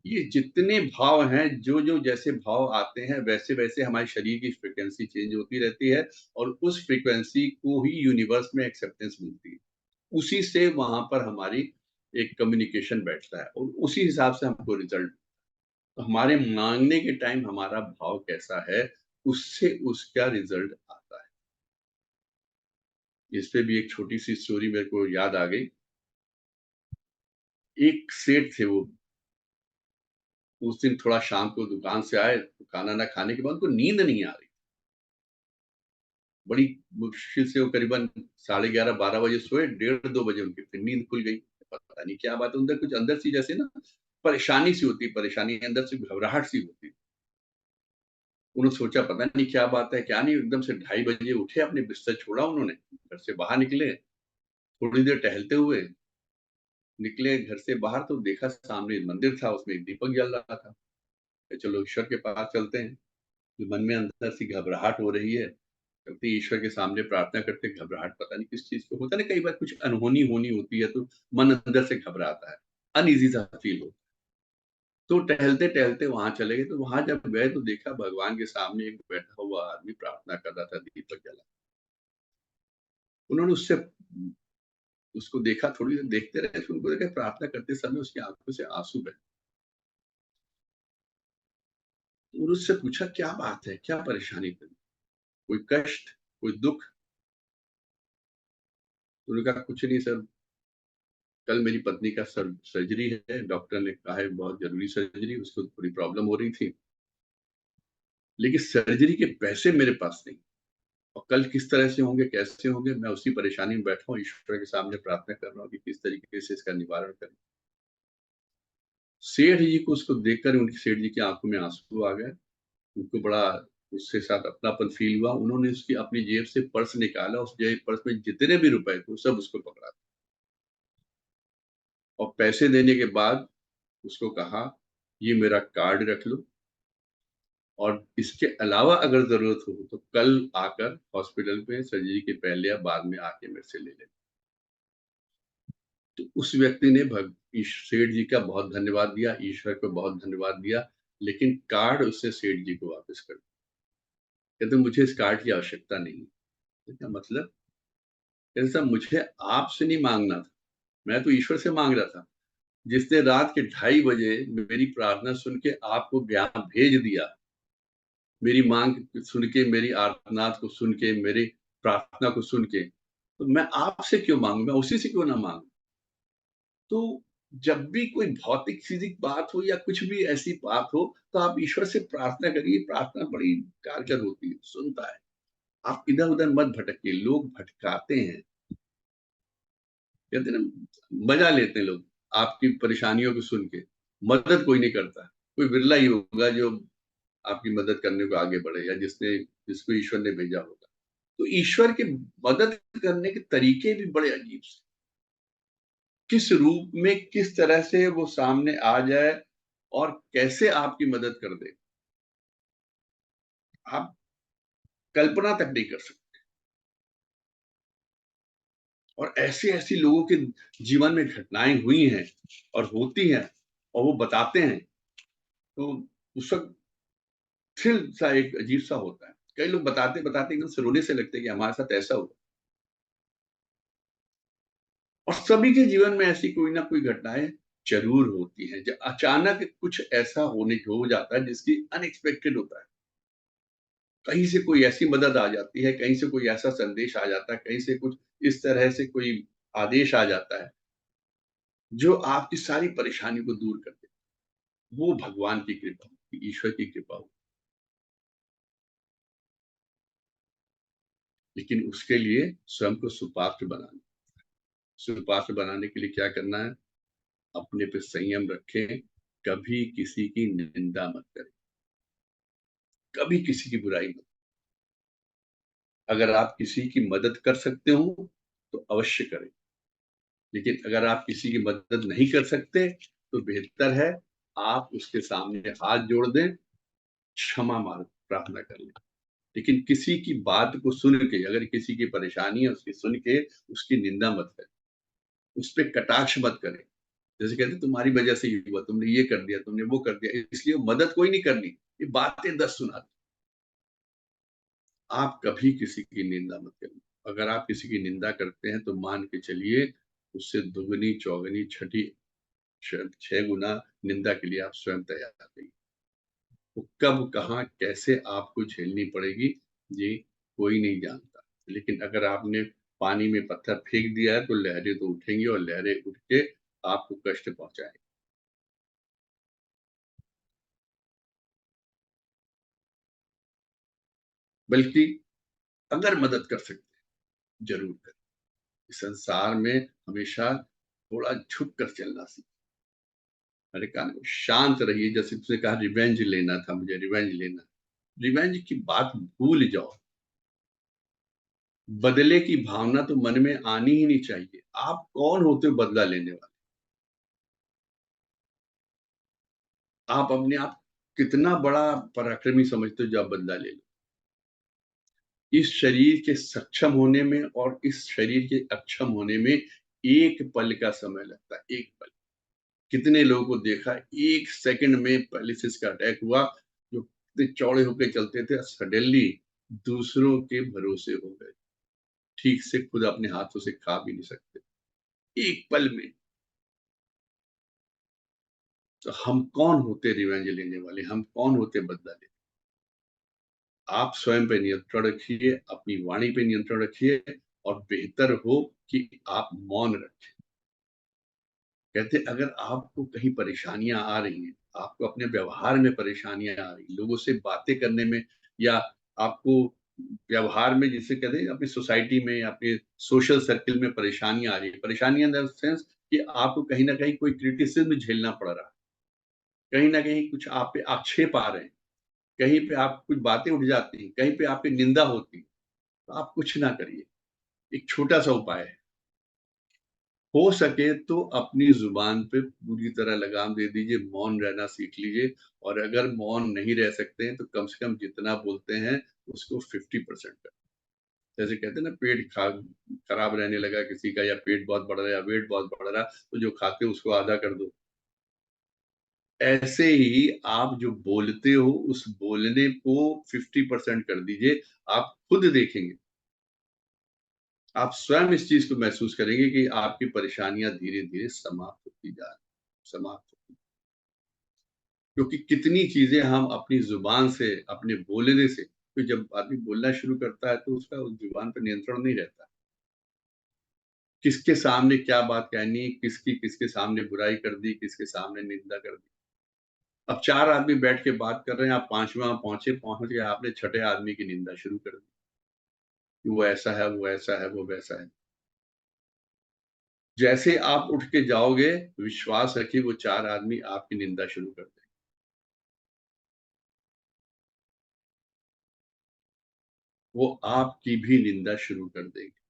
ये जितने भाव हैं, जो जो जैसे भाव आते हैं, वैसे वैसे हमारे शरीर की फ्रीक्वेंसी चेंज होती रहती है, और उस फ्रीक्वेंसी को ही यूनिवर्स में एक्सेप्टेंस मिलती है। उसी से वहां पर हमारी एक कम्युनिकेशन बैठता है, और उसी हिसाब से हमको रिजल्ट। तो हमारे मांगने के टाइम हमारा भाव कैसा है, उससे उसका रिजल्ट आता है। इस पे भी एक छोटी सी स्टोरी मेरे को याद आ गई। एक सेठ थे वो, उस दिन थोड़ा शाम को दुकान से आए, तो खाना ना खाने के बाद उनको नींद नहीं आ रही। बड़ी मुश्किल से वो करीबन 11:30-12 बजे सोए, 1:30-2 बजे उनकी फिर नींद खुल गई। पता नहीं क्या बात है, उनका कुछ अंदर सी जैसे ना परेशानी सी होती, परेशानी अंदर से घबराहट सी होती। उन्होंने सोचा पता नहीं क्या बात है, क्या नहीं, एकदम से 2:30 बजे उठे, अपने बिस्तर छोड़ा उन्होंने, घर से बाहर निकले, थोड़ी देर टहलते हुए निकले घर से बाहर, तो देखा सामने मंदिर था, उसमें एक दीपक जल रहा था। कि चलो ईश्वर के पास चलते हैं। तो मन में अंदर सी घबराहट हो रही है, चलते ईश्वर के सामने प्रार्थना करते, घबराहट पता नहीं किस चीज को होता है ना, कई बार कुछ अनहोनी होनी होती है, तो मन अंदर से घबराता है, अनईजी सा फील होता है। तो टहलते टहलते वहां चले गए, तो वहां जब गए तो देखा भगवान के सामने एक बैठा हुआ आदमी प्रार्थना कर रहा था, दीपक जला। उन्होंने उसको देखा, थोड़ी देर देखते रहे, फिर उनको देखा प्रार्थना करते समय उसकी आंखों से आंसू बहे। तो उन्होंने उससे पूछा क्या बात है, क्या परेशानी थी, कोई कष्ट, कोई दुख। तो उन्होंने कहा कुछ नहीं सर, कल मेरी पत्नी का सर्जरी है, डॉक्टर ने कहा है बहुत जरूरी सर्जरी, उसको थोड़ी प्रॉब्लम हो रही थी, लेकिन सर्जरी के पैसे मेरे पास नहीं। और कल किस तरह से होंगे, कैसे होंगे, मैं उसी परेशानी में बैठा हूँ, ईश्वर के सामने प्रार्थना कर रहा हूँ कि किस तरीके से इसका निवारण करें। सेठ जी को उसको देखकर उनकी, सेठ जी की आंखों में आंसू आ गए। उनको बड़ा उसके साथ अपनापन फील हुआ। उन्होंने उसकी अपनी जेब से पर्स निकाला, उस जेब पर्स में जितने भी रुपए थे सब उसको पकड़ा, और पैसे देने के बाद उसको कहा ये मेरा कार्ड रख लो, और इसके अलावा अगर जरूरत हो तो कल आकर हॉस्पिटल में सर्जरी के पहले या बाद में आके मेरे से ले लेना। तो उस व्यक्ति ने सेठ जी का बहुत धन्यवाद दिया, ईश्वर को बहुत धन्यवाद दिया, लेकिन कार्ड उससे सेठ जी को वापस कर दिया। कहते मुझे इस कार्ड की आवश्यकता नहीं है। क्या मतलब? कहते साहब मुझे आपसे नहीं मांगना था, मैं तो ईश्वर से मांग रहा था, जिसने रात के 2:30 बजे मेरी प्रार्थना सुन के आपको ज्ञान भेज दिया, मेरी मांग सुन के, मेरी आर्तनाद को सुन के, मेरी प्रार्थना को सुन के, तो मैं आपसे क्यों मांगू, मैं उसी से क्यों ना मांगू। तो जब भी कोई भौतिक फिजिक बात हो या कुछ भी ऐसी बात हो, तो आप ईश्वर से प्रार्थना करिए। प्रार्थना बड़ी कारगर होती है, सुनता है। आप इधर उधर मत भटकिए, लोग भटकाते हैं, कहते हैं ना, मजा लेते हैं लोग आपकी परेशानियों को सुन के, मदद कोई नहीं करता। कोई बिरला ही होगा जो आपकी मदद करने को आगे बढ़े, या जिसको ईश्वर ने भेजा होगा। तो ईश्वर की मदद करने के तरीके भी बड़े अजीब से, किस रूप में, किस तरह से वो सामने आ जाए और कैसे आपकी मदद कर दे, आप कल्पना तक नहीं कर सकते। और ऐसे ऐसी लोगों के जीवन में घटनाएं हुई हैं और होती हैं, और वो बताते हैं, तो उस वक्त थ्रिल सा एक अजीब सा होता है। कई लोग बताते-बताते एकदम से रोने से लगते हैं कि हमारे साथ ऐसा हुआ। और सभी के जीवन में ऐसी कोई ना कोई घटनाएँ ज़रूर होती हैं, ज अचानक कुछ ऐसा हो जाता है जिसकी अनएक्सपेक्टेड होता है। कहीं से कोई ऐसी मदद आ जाती है, कहीं से कोई ऐसा संदेश आ जाता है, कहीं से कुछ इस तरह से कोई आदेश आ जाता है, जो आपकी सारी परेशानी को दूर कर देता है। वो भगवान की कृपा होती, ईश्वर की कृपा होती। लेकिन उसके लिए स्वयं को सुपात्र बनाना। सुपात्र बनाने के लिए क्या करना है? अपने पे संयम रखें, कभी किसी की निंदा मत करें, कभी किसी की बुराई मत। अगर आप किसी की मदद कर सकते हो, तो अवश्य करें। लेकिन अगर आप किसी की मदद नहीं कर सकते, तो बेहतर है आप उसके सामने हाथ जोड़ दें, क्षमा माँग प्रार्थना कर लें। लेकिन किसी की बात को सुन के, अगर किसी की परेशानी है, उसकी सुन के उसकी निंदा मत करें, उस पे कटाक्ष मत करें। जैसे कहते हैं तुम्हारी वजह से ये हुआ, तुमने ये कर दिया, तुमने वो कर दिया, इसलिए मदद कोई नहीं करनी, ये बातें 10 सुनाती। आप कभी किसी की निंदा मत करिए। अगर आप किसी की निंदा करते हैं तो मान के चलिए उससे दुगनी, चौगनी, छठी 6 गुना निंदा के लिए आप स्वयं तैयार रहिए। वो कब, कहाँ, कैसे आपको झेलनी पड़ेगी, ये कोई नहीं जानता। लेकिन अगर आपने पानी में पत्थर फेंक दिया है, तो लहरें तो उठेंगी और लहरें उठ के आपको कष्ट पहुँचाएँगी। बल्कि अगर मदद कर सकते हैं, ज़रूर करें। इस संसार में हमेशा थोड़ा झुक कर चलना सीखें। मैंने कहा ना शांत रहिए, जैसे तुमने कहा रिवेंज लेना था मुझे, रिवेंज लेना। रिवेंज की बात भूल जाओ। बदले की भावना तो मन में आनी ही नहीं चाहिए। आप कौन होते हो बदला लेने वाले? आप अपने आप कितना बड़ा पराक्रमी समझते हो जो आप बदला ले लो। इस शरीर के सक्षम होने में और इस शरीर के अक्षम होने में 1 पल का समय लगता है, 1 पल। कितने लोगों को देखा 1 सेकंड में पैरालिसिस का अटैक हुआ, जो इतने चौड़े होके चलते थे, सडनली दूसरों के भरोसे हो गए। ठीक से खुद अपने हाथों से खा भी नहीं सकते। 1 पल में। तो हम कौन होते रिवेंज लेने वाले? हम कौन होते बदला लेने? आप स्वयं पे नियंत्रण रखिए, अपनी वाणी पे नियंत्रण रखिए और बेहतर हो कि आप मौन रखें। कहते हैं अगर आपको कहीं परेशानियाँ आ रही हैं, आपको अपने व्यवहार में परेशानियाँ आ रही हैं, लोगों से बातें करने में या आपको व्यवहार में जिसे कहते हैं अपनी सोसाइटी में, अपने सोशल सर्किल में परेशानियाँ आ रही हैं। परेशानियाँ इन द सेंस कि आपको कहीं न कहीं कोई क्रिटिसिज़्म झेलना पड़ रहा है। कहीं न कहीं कुछ आप पे आक्षेप आ रहे हैं, कहीं पे आप कुछ बातें उठ जाती हैं, कहीं पे आप पे निंदा होती है, तो आप कुछ ना करिए। एक छोटा-सा उपाय है। हो सके तो अपनी ज़ुबान पे पूरी तरह लगाम दे दीजिए, मौन रहना सीख लीजिए और अगर मौन नहीं रह सकते हैं, तो कम से कम जितना बोलते हैं, उसको 50% करें। जैसे कहते हैं ना पेट खराब रहने लगा किसी का या पेट बहुत बढ़ रहा है या वेट बहुत बढ़ रहा है, तो जो खाते हो उसको आधा कर दो। ऐसे ही आप जो बोलते हो, उस बोलने को 50% कर दीजिए, आप खुद देखेंगे। आप स्वयं इस चीज़ को महसूस करेंगे कि आपकी परेशानियाँ धीरे-धीरे समाप्त होती जा रही, समाप्त होती। क्योंकि कितनी चीज़ें हम अपनी ज़ुबान से, अपने बोलने से तो जब आदमी बोलना शुरू करता है तो उसका उस ज़ुबान पे नियंत्रण नहीं रहता। किसके सामने क्या बात कहनी, किसकी किसके सामने बुराई कर दी, किसके सामने निंदा कर दी। अब 4 आदमी बैठ के बात कर रहे हैं, आप 5वाँ पहुँचे, पहुँच के आपने छठे आदमी की निंदा शुरू कर दी। कि वो ऐसा है, वो ऐसा है, वो वैसा है। जैसे आप उठ के जाओगे, विश्वास रखिए वो 4 आदमी आपकी निंदा शुरू कर देंगे। वो आपकी भी निंदा शुरू कर देंगे।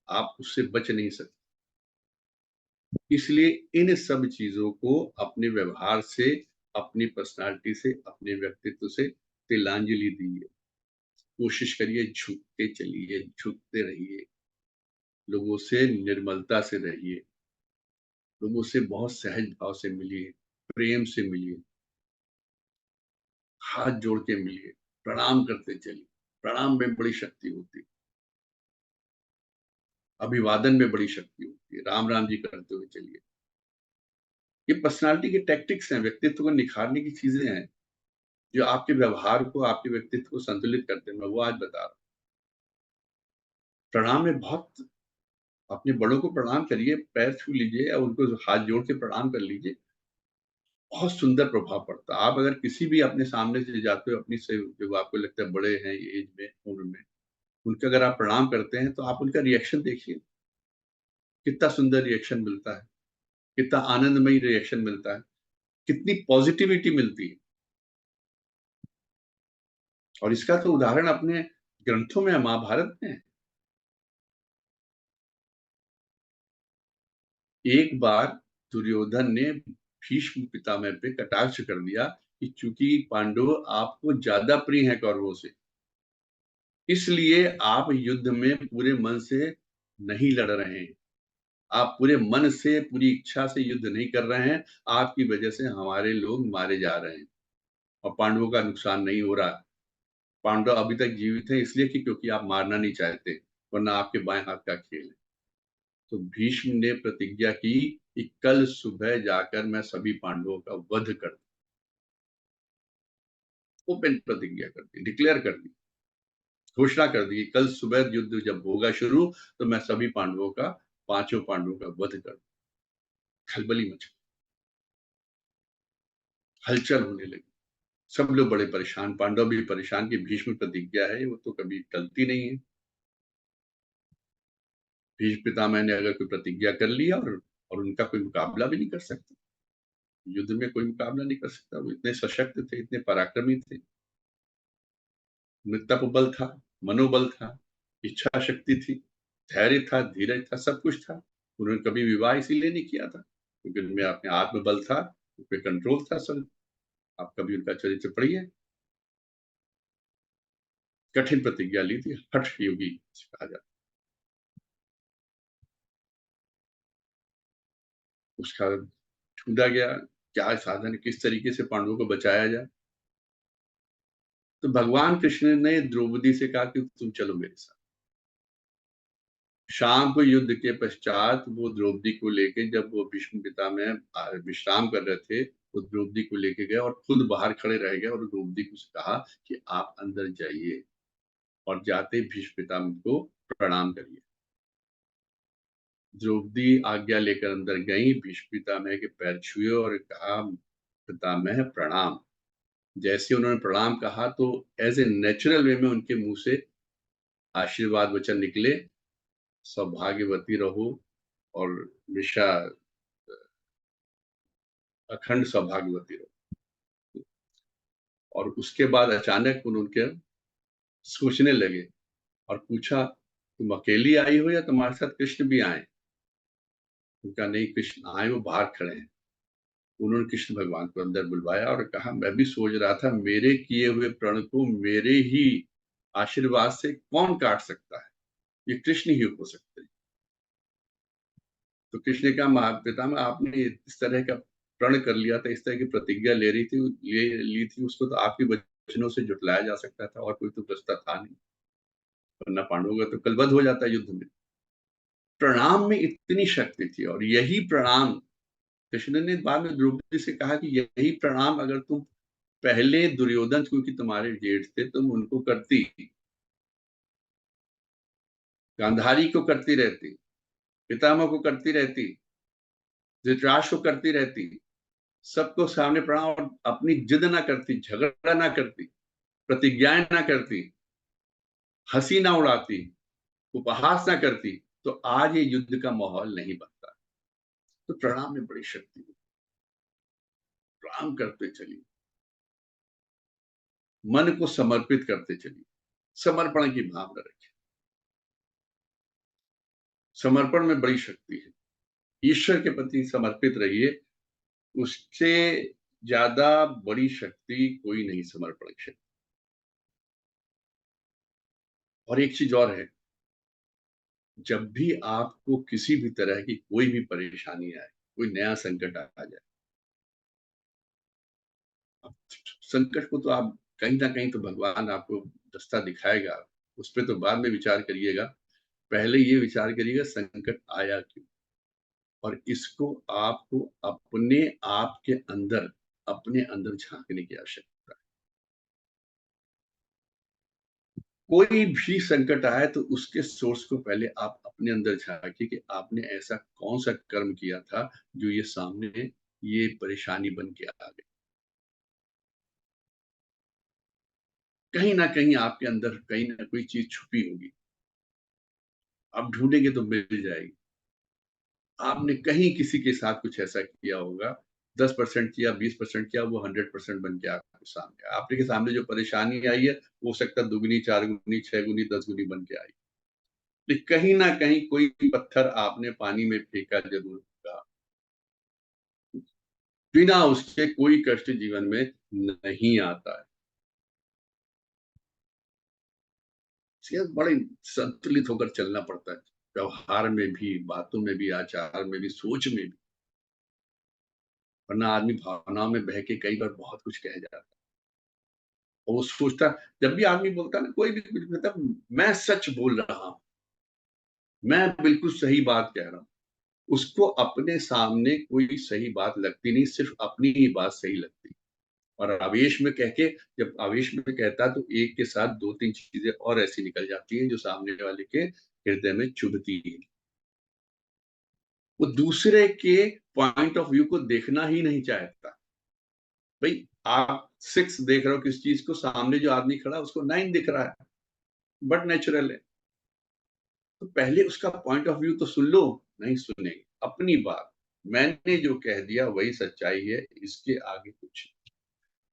आप उससे बच नहीं सकते। इसलिए इन सब चीज़ों को अपने व्यवहार से, अपनी पर्सनैलिटी से, अपने व्यक्तित्व से तिलांजलि दीजिए। कोशिश करिए झुक के चलिए, झुकते रहिए, लोगों से निर्मलता से रहिए, लोगों से बहुत सहज भाव से मिलिए, प्रेम से मिलिए, हाथ जोड़ के मिलिए, प्रणाम करते चलिए। प्रणाम में बड़ी शक्ति होती है, अभिवादन में बड़ी शक्ति होती है, राम राम जी करते हुए चलिए। ये पर्सनालिटी के टैक्टिक्स हैं, व्यक्तित्व को निखारने की चीजें हैं, जो आपके व्यवहार को, आपके व्यक्तित्व को संतुलित करते हैं। मैं वो आज बता रहा हूँ। प्रणाम में बहुत, अपने बड़ों को प्रणाम करिए, पैर छू लीजिए या उनको हाथ जोड़ के प्रणाम कर लीजिए, बहुत सुंदर प्रभाव पड़ता है। आप अगर किसी भी अपने सामने से जाते हो, अपनी से जो आपको लगता है बड़े हैं एज में, उम्र में, उनका अगर आप प्रणाम करते हैं तो आप उनका रिएक्शन देखिए, कितना सुंदर रिएक्शन मिलता है, कितना आनंदमयी रिएक्शन मिलता है, कितनी पॉजिटिविटी मिलती है। और इसका तो उदाहरण अपने ग्रंथों में, महाभारत में है। एक बार दुर्योधन ने भीष्म पितामह पे कटाक्ष कर दिया कि चूंकि पांडव आपको ज्यादा प्रिय हैं कौरवों से, इसलिए आप युद्ध में पूरे मन से नहीं लड़ रहे हैं, आप पूरे मन से, पूरी इच्छा से युद्ध नहीं कर रहे हैं, आपकी वजह से हमारे लोग मारे जा रहे हैं और पांडवों का नुकसान नहीं हो रहा। पांडव अभी तक जीवित हैं इसलिए कि क्योंकि आप मारना नहीं चाहते, वरना आपके बाएं हाथ का खेल है। तो भीष्म ने प्रतिज्ञा की कि कल सुबह जाकर मैं सभी पांडवों का वध कर, ओपन प्रतिज्ञा कर दी, डिक्लेयर कर दी, घोषणा कर दी, कल सुबह युद्ध जब होगा शुरू तो मैं सभी पांडवों का, पांचों पांडवों का वध कर। खलबली मच, हलचल होने लगी, सब लोग बड़े परेशान, पांडव भी परेशान कि भीष्म प्रतिज्ञा है वो तो कभी टलती नहीं है। भीष्म पितामह ने अगर कोई प्रतिज्ञा कर लिया और उनका कोई मुकाबला भी नहीं कर सकता, युद्ध में कोई मुकाबला नहीं कर सकता, वो इतने सशक्त थे, इतने पराक्रमी थे, तपबल था, मनोबल था, इच्छा शक्ति थी, धैर्य था, धीरज था, सब कुछ था। उन्होंने कभी विवाह इसीलिए नहीं किया था क्योंकि उनमें अपने आत्मबल था, उन पे कंट्रोल था सब। आप कभी उनका चरित्र पढ़िए, कठिन प्रतिज्ञा ली थी, हठ योगी कहा जाता। उसका ढूंढा गया क्या साधन है, किस तरीके से पांडवों को बचाया जाए। तो भगवान कृष्ण ने द्रौपदी से कहा कि तुम चलो मेरे साथ। शाम को युद्ध के पश्चात वो द्रौपदी को लेके, जब वो भीष्म पितामह विश्राम कर रहे थे, वो द्रौपदी को लेके गए और खुद बाहर खड़े रह गए और द्रौपदी को कहा कि आप अंदर जाइए और जाते भीष्म पितामह को प्रणाम करिए। द्रौपदी आज्ञा लेकर अंदर गई, भीष्म पितामह के पैर छुए और कहा पितामह प्रणाम। जैसे उन्होंने प्रणाम कहा तो एज ए नेचुरल वे में उनके मुंह से आशीर्वाद वचन निकले, सौभाग्यवती रहो और हमेशा अखंड सौभाग्यवती रहो। और उसके बाद अचानक उनके सोचने लगे और पूछा तुम अकेली आई हो या तुम्हारे साथ कृष्ण भी आए। उनका नहीं, कृष्ण आए, वो बाहर खड़े हैं। उन्होंने कृष्ण भगवान को अंदर बुलवाया और कहा मैं भी सोच रहा था मेरे किए हुए प्रण को मेरे ही आशीर्वाद से कौन काट सकता है, ये कृष्ण ही हो सकते हैं। तो कृष्ण ने कहा पितामह आपने इस तरह का प्रण कर लिया था, इस तरह की प्रतिज्ञा ले रही थी, ली थी, उसको तो आपके वचनों से जुटलाया जा सकता था और कोई तो रास्ता था नहीं, वरना पांडवों का तो कलवध हो जाता युद्ध में। प्रणाम में इतनी शक्ति थी और यही प्रणाम कृष्ण ने बाद में द्रौपदी से कहा कि यही प्रणाम अगर तुम पहले दुर्योधन, क्योंकि तुम्हारे जेठ थे, तुम उनको करती, गांधारी को करती रहती, पितामह को करती रहती, धृतराष्ट्र को करती रहती, सबको सामने प्रणाम और अपनी जिद ना करती, झगड़ा ना करती, प्रतिज्ञाएं ना करती, हंसी ना उड़ाती, उपहास ना करती, तो आज ये युद्ध का माहौल नहीं बनता। तो प्रणाम में बड़ी शक्ति है, प्रणाम करते चलिए, मन को समर्पित करते चलिए, समर्पण की भावना रखिए। समर्पण में बड़ी शक्ति है, ईश्वर के प्रति समर्पित रहिए, उससे ज्यादा बड़ी शक्ति कोई नहीं, समर्पण की शक्ति। और एक चीज और है, जब भी आपको किसी भी तरह की कोई भी परेशानी आए, कोई नया संकट आ जाए, संकट को तो आप कहीं ना कहीं तो भगवान आपको रास्ता दिखाएगा, उस पे तो बाद में विचार करिएगा। पहले ये विचार करिएगा संकट आया क्यों? और इसको आपको अपने अंदर झाँकने की आवश्यकता है। कोई भी संकट आए तो उसके सोर्स को पहले आप अपने अंदर झाँकिए कि आपने ऐसा कौन-सा कर्म किया था, जो ये सामने ये परेशानी बन के आ गई। कहीं न कहीं आपके अंदर कहीं न कोई चीज़ छुपी होगी। आप ढूँढेंगे तो मिल जाएगी। आपने कहीं किसी के साथ कुछ ऐसा किया होगा, 10% किया, 20% किया, वो 100% बन के आपके सामने आया। आपके सामने जो परेशानी आई है, हो सकता है दुगुनी, 4 गुनी, 6 गुनी, 10 गुनी बन के आई। लेकिन कहीं न कहीं कोई पत्थर आपने पानी में फेंका ज़रूर होगा। बिना उसके कोई कष्ट जीवन में नहीं आता है। इसलिए बड़े संतुलित होकर चलना पड़ता है। व्यवहार में भी, बातों में भी, आचार में भी, सोच में भी। वरना आदमी भावनाओं में बह के कई बार बहुत कुछ कह जाता है। और वो सोचता, जब भी आदमी बोलता है ना, कोई भी कुछ कहता है, मैं सच बोल रहा हूँ, मैं बिल्कुल सही बात कह रहा हूँ। उसको अपने सामने कोई सही बात लगती नहीं, सिर्फ़ अपनी ही बात सही लगती है। और आवेश में कह के, जब आवेश में कहता है तो एक के साथ 2-3 चीज़ें और ऐसी निकल जाती हैं जो सामने वाले के हृदय में चुभती हैं। वो दूसरे के पॉइंट ऑफ व्यू को देखना ही नहीं चाहता। भई आप 6 देख रहे हो किसी चीज़ को, सामने जो आदमी खड़ा है उसको 9 दिख रहा है, बट नेचुरल है। तो पहले उसका पॉइंट ऑफ व्यू तो सुन लो, नहीं सुनेंगे। अपनी बात, मैंने जो कह दिया वही सच्चाई है, इसके आगे कुछ नहीं।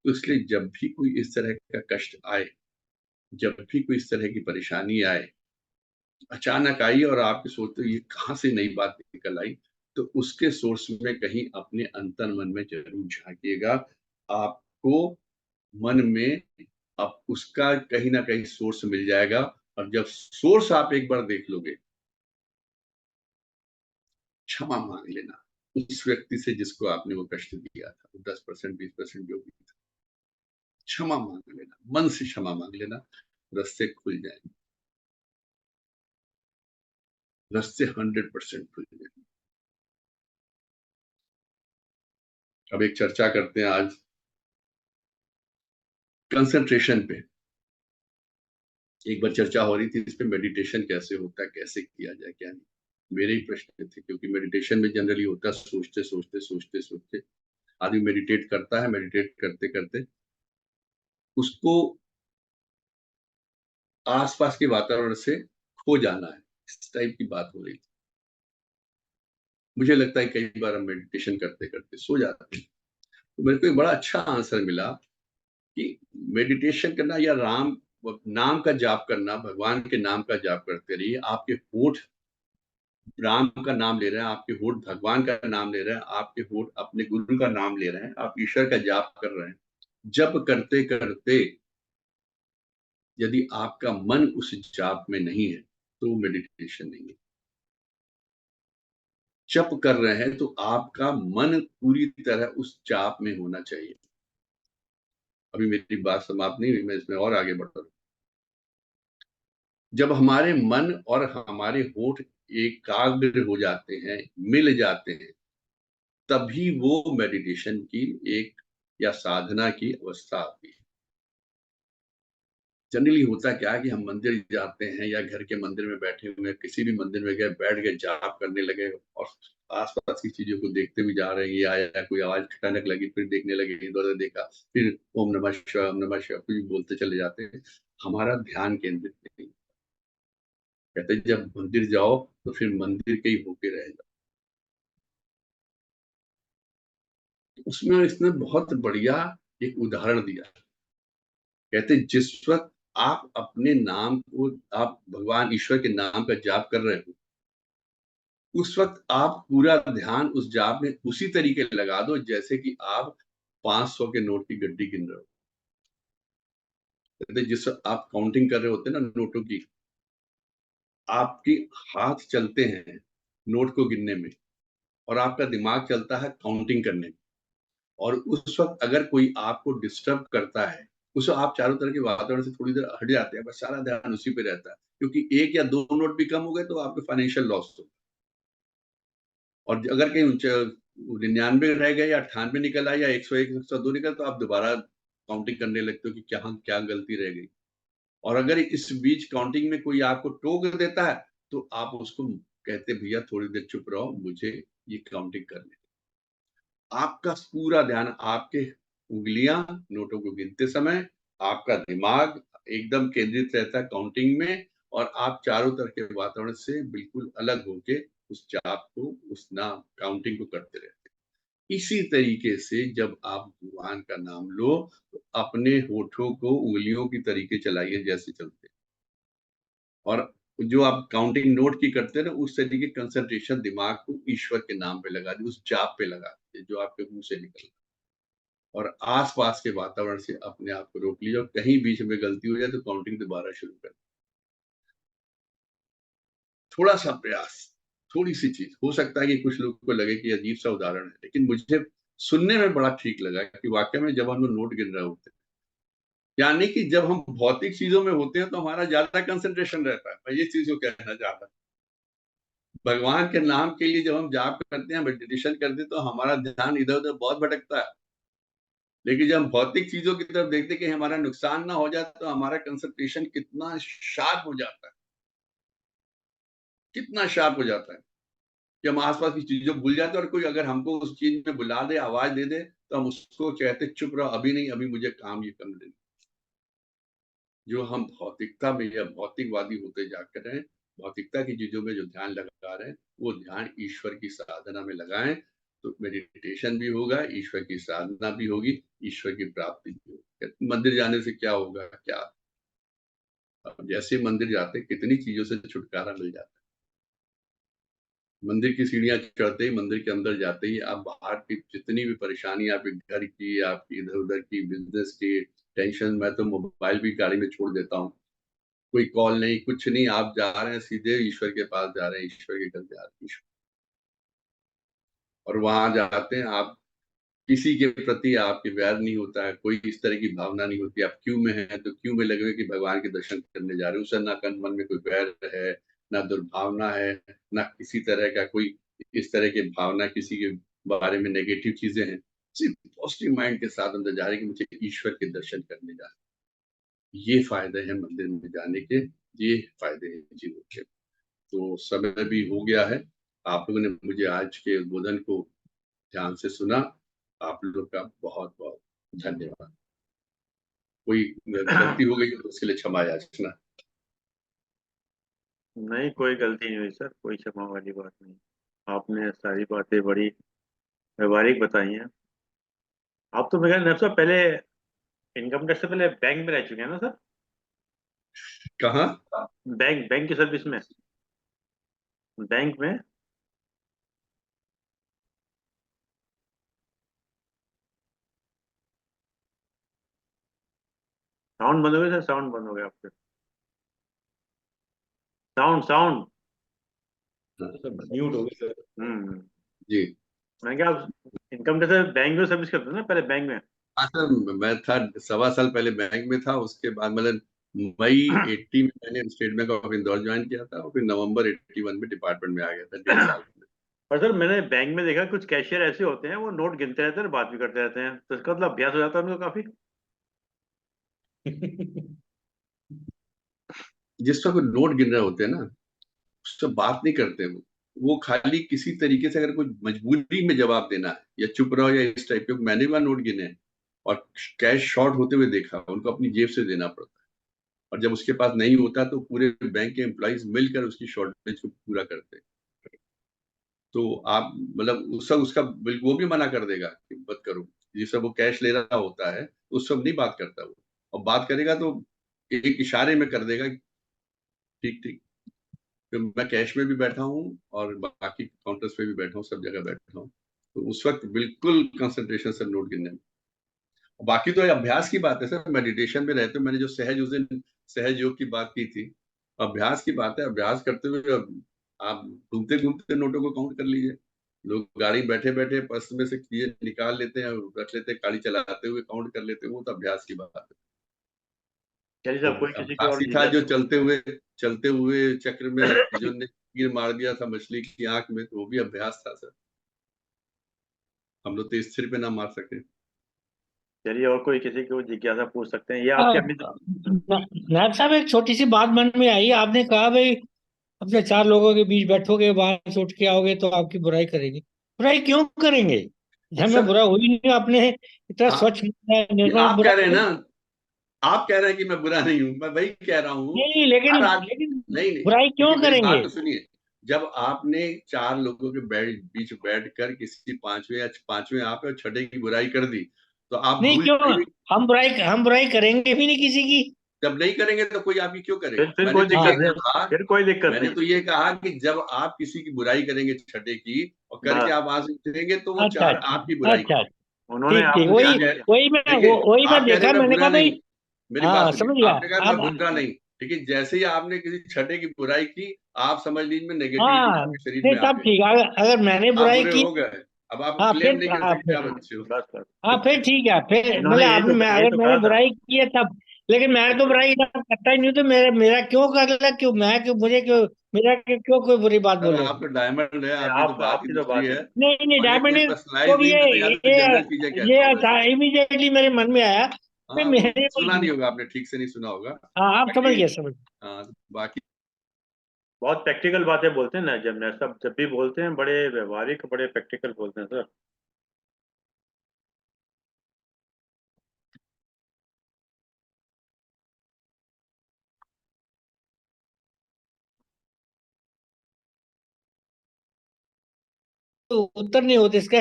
तो इसलिए जब भी कोई इस तरह का कष्ट आए, जब भी कोई इस तरह की परेशानी आए, अचानक आई और आपके सोचते हो ये कहाँ से नई बात निकल आई, तो उसके सोर्स में कहीं अपने अंतर्मन में ज़रूर झाँकिएगा। आपको मन में अब उसका कहीं न कहीं सोर्स मिल जाएगा, और जब सोर्स आप एक बार देख लोगे, क्षमा माँग लेना, उस व्यक्ति से जिसको आपने वो कष्ट दिया था, 10% 20% जो भी था, क्षमा माँग लेना, मन से क्षमा माँग लेना, रास्ते खुल जाएँगे, रास्ते 100% खुल जाएँगे। अब एक चर्चा करते हैं आज कंसंट्रेशन पे। एक बार चर्चा हो रही थी इस पे, मेडिटेशन कैसे होता है, कैसे किया जाए, क्या नहीं। मेरे ही प्रश्न थे, क्योंकि मेडिटेशन में जनरली होता है सोचते-सोचते आदमी मेडिटेट करता है, मेडिटेट करते-करते उसको आस-पास के वातावरण से खो जाना है, इस टाइप की बात हो रही थी। मुझे लगता है कई बार हम मेडिटेशन करते-करते सो जाते हैं। तो मेरे को एक बड़ा अच्छा आंसर मिला कि मेडिटेशन करना या नाम का जाप करना, भगवान के नाम का जाप करते रहिए। आपके होठ राम का नाम ले रहे हैं, आपके होठ भगवान का नाम ले रहे हैं, आपके होठ अपने गुरु का नाम ले रहे हैं, आप ईश्वर का जाप कर रहे हैं। जप करते-करते यदि आपका मन उस जाप में नहीं है, तो वो मेडिटेशन नहीं है। जप कर रहे हैं तो आपका मन पूरी तरह उस जाप में होना चाहिए। अभी मेरी बात समाप्त नहीं हुई, मैं इसमें और आगे बढ़ रहा हूँ। जब हमारे मन और हमारे होठ एकाग्र हो जाते हैं, मिल जाते हैं, तभी वो मेडिटेशन की एक या साधना की अवस्था आती है। जनरली होता क्या है कि हम मंदिर जाते हैं या घर के मंदिर में बैठे हुए हैं, किसी भी मंदिर में गए, बैठ गए, जाप करने लगे और आस-पास की चीज़ों को देखते हुए जा रहे हैं। ये आया, कोई आवाज़ खटानक लगी, फिर देखने लगे, इधर-उधर देखा, फिर ओम नमः शिवाय कुछ बोलते चले जाते हैं। हमारा ध्यान केंद्रित नहीं। कहते हैं जब मंदिर जाओ तो फिर मंदिर के ही होके रह जाओ। उसमें इसने बहुत बढ़िया एक उदाहरण दिया। कहते हैं जिस वक़्त आप अपने नाम को, आप भगवान ईश्वर के नाम का जाप कर रहे हो, उस वक़्त आप पूरा ध्यान उस जाप में उसी तरीके लगा दो जैसे कि आप 500 के नोट की गड्डी गिन रहे हो। कहते हैं जिस वक़्त आप काउंटिंग कर रहे होते हैं ना नोटों की, आपके हाथ चलते हैं नोट को गिनने में और आपका दिमाग चलता है काउंटिंग करने में। और उस वक़्त अगर कोई आपको डिस्टर्ब करता है, उसको आप चारों तरह के वातावरण से थोड़ी देर हट जाते हैं, बस सारा ध्यान उसी पे रहता है, क्योंकि एक या दो नोट भी कम हो गए तो आपके फाइनेंशियल लॉस हो। और अगर कहीं 99 रह गए या 98 निकल आए या 101 102 निकल, तो आप दोबारा काउंटिंग करने लगते हो कि क्या क्या गलती रह गई। और अगर इस बीच काउंटिंग में कोई आपको टोक देता है, तो आप उसको कहते भैया थोड़ी देर चुप रहो, मुझे ये काउंटिंग करने। आपका पूरा ध्यान, आपके उंगलियां नोटों को गिनते समय, आपका दिमाग एकदम केंद्रित रहता है काउंटिंग में, और आप चारों तरफ के वातावरण से बिल्कुल अलग होके उस जाप को, उस नाम काउंटिंग को करते रहते हैं। इसी तरीके से जब आप भगवान का नाम लो, तो अपने होठों को उंगलियों की तरीके चलाइए जैसे चलते हैं। और जो आप काउंटिंग नोट की करते हैं ना, उस तरीके कंसंट्रेशन दिमाग को ईश्वर के नाम पे लगा दी, उस जाप पे लगा दीजिए जो आपके मुंह से निकल। और आसपास के वातावरण से अपने आप को रोक लीजिए, और कहीं बीच में गलती हो जाए तो काउंटिंग दोबारा शुरू कर। थोड़ा सा प्रयास, थोड़ी सी चीज हो सकता है कि कुछ लोगों को लगे कि अजीब सा उदाहरण है, लेकिन मुझे सुनने में बड़ा ठीक लगा कि वाकई में जब हम लोग नोट गिन रहे होते हैं, यानी कि जब हम भौतिक चीजों में होते हैं तो हमारा ज्यादा कंसंट्रेशन रहता है। मैं ये चीज को कहना चाहता हूँ, भगवान के नाम के लिए जब हम जाप करते हैं, मेडिटेशन करते हैं, तो हमारा ध्यान इधर उधर बहुत भटकता है। लेकिन जब हम भौतिक चीजों की तरफ देखते हैं कि हमारा नुकसान ना हो जाए, तो हमारा कंसंट्रेशन कितना शार्प हो जाता है, कितना शार्प हो जाता है कि हम आसपास की चीजों को भूल जाते हैं, और कोई अगर हमको उस चीज में बुला दे, आवाज दे दे, तो हम उसको कहते चुप रहो, अभी नहीं, अभी मुझे काम ये करने दे। जो हम भौतिकता में या भौतिकवादी होते जाकर हैं, भौतिकता की चीजों में जो ध्यान लगा रहे हैं, वो ध्यान ईश्वर की साधना में लगाएं, तो मेडिटेशन भी होगा, ईश्वर की साधना भी होगी, ईश्वर की प्राप्ति भी होगी। मंदिर जाने से क्या होगा, क्या? अब जैसे मंदिर जाते हैं, कितनी चीजों से छुटकारा मिल जाता है। मंदिर की सीढ़ियां चढ़ते ही, मंदिर के अंदर जाते ही, आप बाहर की जितनी भी परेशानी, आपके घर की, आपकी इधर उधर की, बिजनेस की टेंशन, मैं तो मोबाइल भी गाड़ी में छोड़ देता हूँ। कोई कॉल नहीं, कुछ नहीं, आप जा रहे हैं सीधे ईश्वर के पास जा रहे हैं, ईश्वर के घर जा रहे हैं। और वहां जाते हैं, आप किसी के प्रति आपके वैर नहीं होता है, कोई इस तरह की भावना नहीं होती। आप क्यों में हैं तो क्यों में लगे हुए कि भगवान के दर्शन करने जा रहे हैं, उससे ना मन में कोई वैर है, ना दुर्भावना है, ना किसी तरह का कोई इस तरह की भावना, किसी के बारे में नेगेटिव चीजें हैं। सिर्फ पॉजिटिव माइंड के साथ अंदर जा रहे हैं कि मुझे ईश्वर के दर्शन करने जा रहे हैं। ये फायदे हैं मंदिर में जाने के, ये फायदे हैं जीवन के। तो समय भी हो गया है। आप लोगों ने मुझे आज के उद्बोधन को ध्यान से सुना, आप लोग का बहुत बहुत धन्यवाद। कोई गलती हो गई तो उसके लिए क्षमा याचना। नहीं, कोई गलती नहीं हुई सर, कोई क्षमा वाली बात नहीं। आपने सारी बातें बड़ी व्यवहारिक बताई हैं। आप तो मेरे ख्याल से पहले इनकम टैक्स से पहले बैंक में रह चुके हैं ना सर? कहाँ? बैंक बैंक की सर्विस में, बैंक में। साउंड बंद हो गया सर, साउंड बंद हो गया आपके। Sound sound. सब म्यूट हो गई सर। हम्म। जी। मैं क्या, आप इनकम टैक्स से बैंक में सर्विस करते थे ना पहले, बैंक में? हाँ सर, मैं था 1.25 साल पहले बैंक में था, उसके बाद मतलब मई 80 में मैंने state bank of Indore join किया था, और फिर नवंबर 81 में डिपार्टमेंट में आ गया था, 1.5 साल में। पर सर मैंने बैंक में देखा कुछ कैशियर ऐसे होते हैं, वो नोट गिनते रहते हैं और बात भी करते रहते हैं, तो इसका मतलब अभ्यास हो जाता है उनको काफी। जिस वक्त नोट गिन रहे होते हैं ना, उससे बात नहीं करते वो खाली किसी तरीके से अगर कोई मजबूरी में जवाब देना है या चुप रहो या इस टाइप के, मैंने वहां नोट गिने हैं और कैश शॉर्ट होते हुए देखा, उनको अपनी जेब से देना पड़ता है। और जब उसके पास नहीं होता तो पूरे बैंक के एम्प्लॉइज मिलकर उसकी शॉर्टेज को पूरा करते हैं। तो आप मतलब उसका बिल्कुल वो भी मना कर देगा कि मत करो। जिस सब वो कैश ले रहा होता है, उस सब नहीं बात करता वो, और बात करेगा तो एक इशारे में कर देगा, ठीक ठीक। तो मैं कैश में भी बैठा हूँ और बाकी काउंटर्स पे भी बैठा हूँ, सब जगह बैठा हूँ। तो उस वक्त बिल्कुल कंसंट्रेशन से नोट गिनने में। बाकी तो ये अभ्यास की बात है सर, मेडिटेशन में रहते हो, मैंने जो सहज उस दिन सहज योग की बात की थी, अभ्यास की बात है। अभ्यास करते हुए आप घूमते घूमते नोटों को काउंट कर लीजिए। लोग गाड़ी बैठे बैठे पर्स में से चीजें निकाल लेते हैं, रख लेते हैं, गाड़ी चलाते हुए काउंट कर लेते हैं, वो तो अभ्यास की बात है। चलिए साहब, कोई किसी की और काशी था जो जिज्ञासा। चलते हुए चक्र में अर्जुन ने तीर मार दिया था मछली की आंख में, तो वो भी अभ्यास था सर। हम लोग तो स्थिर पे ना मार सके। चलिए, और कोई किसी को जिज्ञासा पूछ सकते हैं, ये आपके अमित। नायब साहब, एक छोटी सी बात मन में आई। आपने कहा भाई अपने चार लोगों के बीच बैठोगे, बाहर से उठ के आओगे तो आपकी बुराई करेंगे। बुराई क्यों करेंगे? घर में सर बुरा हुई नहीं, आपने इतना आप स्वच्छ है, निर्मल, आप बुरा कह रहे हैं करेंगे? ना, आप कह रहे हैं कि मैं बुरा नहीं हूं, मैं वही कह रहा हूँ। नहीं, लेकिन हर आदमी, लेकिन नहीं नहीं, बुराई क्यों देखिए मेरी बात करेंगे? तो सुनिए। जब आपने चार लोगों के बीच बैठकर किसी पांचवें या पांचवें आप और छठे की बुराई कर दी, तो आप नहीं, भूल क्यों? जाइए। हम बुराई करेंगे भी नहीं किसी की। जब नहीं करेंगे तो कोई आपकी क्यों करेगा? फिर मैंने कोई तो हाँ, ये दिक्कत नहीं, कहा, फिर कोई दिक्कत मैंने नहीं। तो ये कहा कि जब आप किसी की बुराई करेंगे छठे की और करके बस, आप वहां से उठेंगे, तो वो अच्छा चार अच्छा। आपकी बुराई अच्छा, करेंगे। उन्होंने ठीक ठीक, आपको वही क्या किया? वही मैं आप कह रहे देखा, हैं मैं मैंने बुरा कहा भाई। नहीं, मेरी बात हाँ, सुनिए, समझ गया। आपने कहा मैं अब बुरा नहीं, लेकिन जैसे ही आपने किसी छठे की बुराई की, आप समझ लीजिए में नेगेटिविटी हाँ, आपके शरीर नहीं में आ तब गई। ठीक है। अगर मैंने आप बुराई बुरे की, हो गए, अब आप हाँ क्लेम फिर, नहीं कर हाँ सकते फिर, आप अच्छे हो। बस बस, हाँ फिर ठीक है। फिर मतलब इन्होंने आपने, यही अगर तो मैंने कहा था। बुराई की है तब। लेकिन मैं तो बुराई इतना करता ही नहीं, तो मेरा मेरा क्यों कर ले, क्यों मैं, क्यों मुझे, क्यों मेरा, क्यों कोई बुरी बात सर बोलेगा? आप तो डायमंड है, नहीं, आपकी तो आप बात ही आपकी तो दूसरी बात है। है। नहीं नहीं, और ये डायमंड कोई तो पर्सनलाइज नहीं, मैं तो यहाँ पे जनरल चीजें कहता हूँ वैसे। ये इमीडिएटली मेरे मन में आया। भाई हाँ, वो मेरे, सुना नहीं होगा आपने, ठीक से नहीं सुना होगा। हाँ आप समझ बाकी गए, समझ गए। हाँ, बाकी बहुत प्रैक्टिकल बातें बोलते हैं ना, जब भी बोलते हैं बड़े व्यवहारिक, बड़े प्रैक्टिकल बोलते हैं सर। तो उत्तर नहीं होते इसका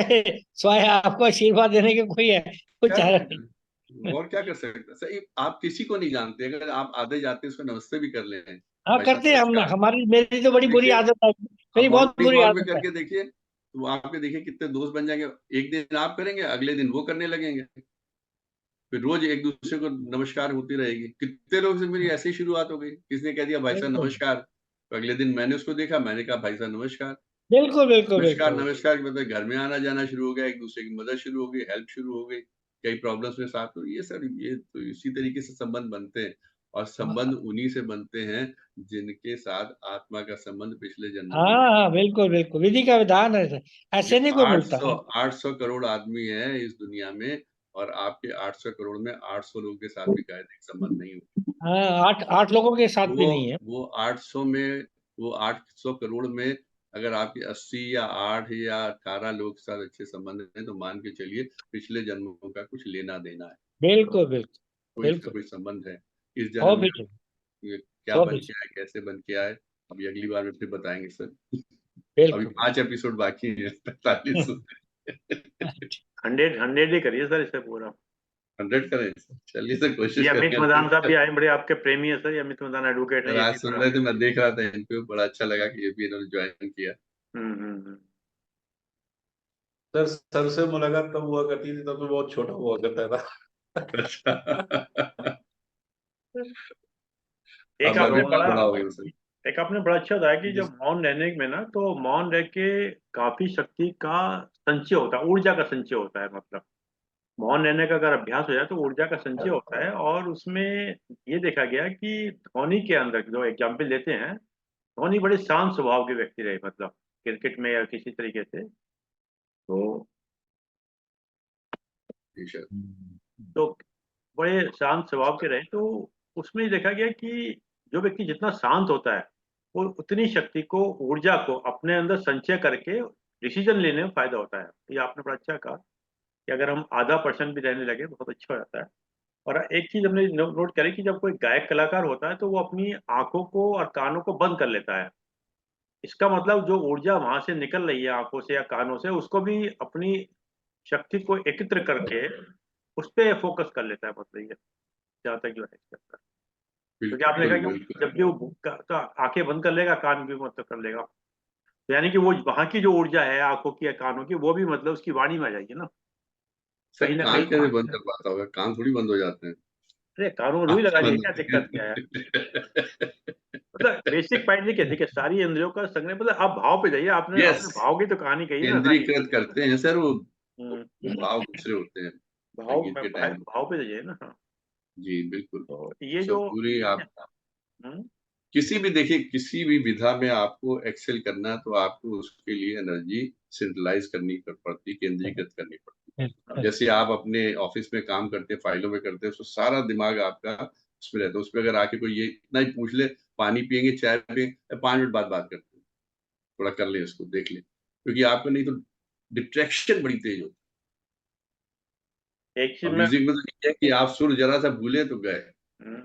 स्वाय आपको आशीर्वाद देने के कोई है, कुछ क्या चाह रहा करें, और क्या कर सकते हैं सही। आप किसी को नहीं जानते, अगर आप आधे जाते हैं उसको नमस्ते भी कर लें, हाँ भाई साहब करते हैं हम। नमस्कार। हमारी, मेरी तो बड़ी बुरी देखिए, आदत है, आप मेरी बहुत मॉर्निंग बुरी वॉक में आदत है। करके देखिए, तो आपके देखिए कितने दोस्त बन जाएंगे। एक दिन आप करेंगे, अगले दिन वो करने लगेंगे, फिर रोज एक दूसरे को नमस्कार होती रहेगी। कितने लोग से मेरी ऐसे ही शुरुआत हो गई, किसने कह दिया भाई साहब बिल्कुल नमस्कार, तो अगले दिन मैंने उसको देखा, मैंने कहा भाई साहब नमस्कार। बिल्कुल बिल्कुल नमस्कार बिल्कुल। नमस्कार के मतलब घर में आना जाना शुरू हो गया, एक दूसरे की मदद शुरू हो गई, हेल्प शुरू हो गई, कई प्रॉब्लम्स में साथ। तो ये सर, ये तो इसी तरीके से संबंध बनते हैं, और संबंध उन्हीं से बनते हैं जिनके साथ आत्मा का संबंध पिछले जन्मों में हाँ नहीं। हाँ, बिल्कुल बिल्कुल, विधि का विधान है सर। क्योंकि ऐसे नहीं कोई मिलता। 800 करोड़ आदमी है इस दुनिया में, और आपके 800 करोड़ में 800 लोगों के साथ भी शायद संबंध नहीं हो। हाँ, आठ आठ लोगों के साथ भी वो नहीं है। वो 800 में, वो 800 करोड़ में अगर आपके 80 या 8 या 18 लोग के साथ अच्छे संबंध हैं, तो मान के चलिए पिछले जन्मों का कुछ लेना देना है, बिल्कुल बिल्कुल कोई इसका बिल्कुल। कोई संबंध है। इस सौ जन्म में फीसद, ये क्या सौ बन फीसद, के आए, कैसे बन के आए, अभी अगली बार में फिर बताएंगे सर। अभी बिल्कुल। 5 एपिसोड बाकी है, 45। 100 ही करिए सर इसे पूरा। 100 करें, चलिए सर ये कोशिश अमित मदान साहब करेंगे। भी आए, बड़े आपके प्रेमी है सर, ये अमित मदान एडवोकेट है, सर ये आज भी सुन बड़ा। रहे थे, मैं देख रहा था इनको, बड़ा अच्छा लगा कि ये भी इन्होंने ज्वाइन किया। हम्म। सर से मुलाकात तब हुआ करती थी, तब तो बहुत छोटा हुआ करता था। अच्छा। एक अब अभी आपने बहुत बड़ा बड़ा हो गया सर। एक आपने बड़ा अच्छा बताया कि जिस जब मौन रहने में ना, तो मौन रह के काफी शक्ति का संचय होता है, ऊर्जा का संचय होता है। मतलब मौन रहने का अगर अभ्यास हो जाए तो ऊर्जा का संचय होता है। और उसमें ये देखा गया कि धोनी के अंदर, जो एग्जाम्पल लेते हैं, धोनी बड़े शांत स्वभाव के व्यक्ति रहे, मतलब क्रिकेट में या किसी तरीके से। तो जी सर। तो बड़े शांत स्वभाव के रहे। तो उसमें ये देखा गया कि जो व्यक्ति जितना शांत होता है, वो उतनी शक्ति को, ऊर्जा को अपने अंदर संचय करके डिसीजन लेने में फायदा होता है। ये आपने बड़ा अच्छा कहा कि अगर हम आधा परसेंट भी रहने लगे बहुत अच्छा हो जाता है। और एक चीज हमने नोट करी कि जब कोई गायक कलाकार होता है तो वो अपनी आंखों को और कानों को बंद कर लेता है। इसका मतलब जो ऊर्जा वहां से निकल रही है आंखों से या कानों से, उसको भी अपनी शक्ति को एकत्र करके उस पर फोकस कर लेता है, मतलब ये जहाँ तक जो है इसके अंदर। क्योंकि आपने बिल्कुल देखा कि बिल्कुल। जब भी वो तो आंखें बंद कर लेगा, कान भी मतलब कर लेगा, तो यानी कि वो वहां की जो ऊर्जा है आंखों की या कानों की, वो भी मतलब उसकी वाणी में आ जाएगी ना, सर कहीं ना कान कैसे कहीं। बंद कर पाता होगा, कान थोड़ी बंद हो जाते हैं। अरे कानों में रुई लगा आंखें लीजिए, बंद क्या दिक्कत क्या है? होती मतलब बेसिक पॉइंट देखिए देखिए, सारी इंद्रियों का संग्रह, मतलब आप भाव पे जाइए। आपने यस, आपने भाव की तो कहानी कही ना सारी। केंद्रीकृत करते हैं सर वो हम्म, भाव दूसरे होते हैं भाव संगीत के टाइम में। भाव पे जाइए ना। हाँ, जी बिल्कुल। तो ये सो जो पूरी आप हम्म, किसी भी देखिए, किसी भी विधा में आपको एक्सेल करना है तो आपको उसके लिए एनर्जी सेंट्रलाइज करनी पड़ती, केंद्रीकृत करनी पड़ती। अब जैसे आप अपने ऑफिस में काम करते हैं, फाइलों में करते हैं, तो सारा दिमाग आपका उसमें रहता है। उसमें अगर आके कोई ये इतना ही पूछ ले, पानी पियेंगे, चाय पियेंगे, 5 मिनट बाद बात करते हैं, थोड़ा कर ले, इसको देख ले, क्योंकि आपको नहीं तो डिस्ट्रैक्शन बड़ी तेज होती एक है। चीज और में म्यूजिक में तो ये है कि आप सुर जरा सा भूले तो गए। हम्म,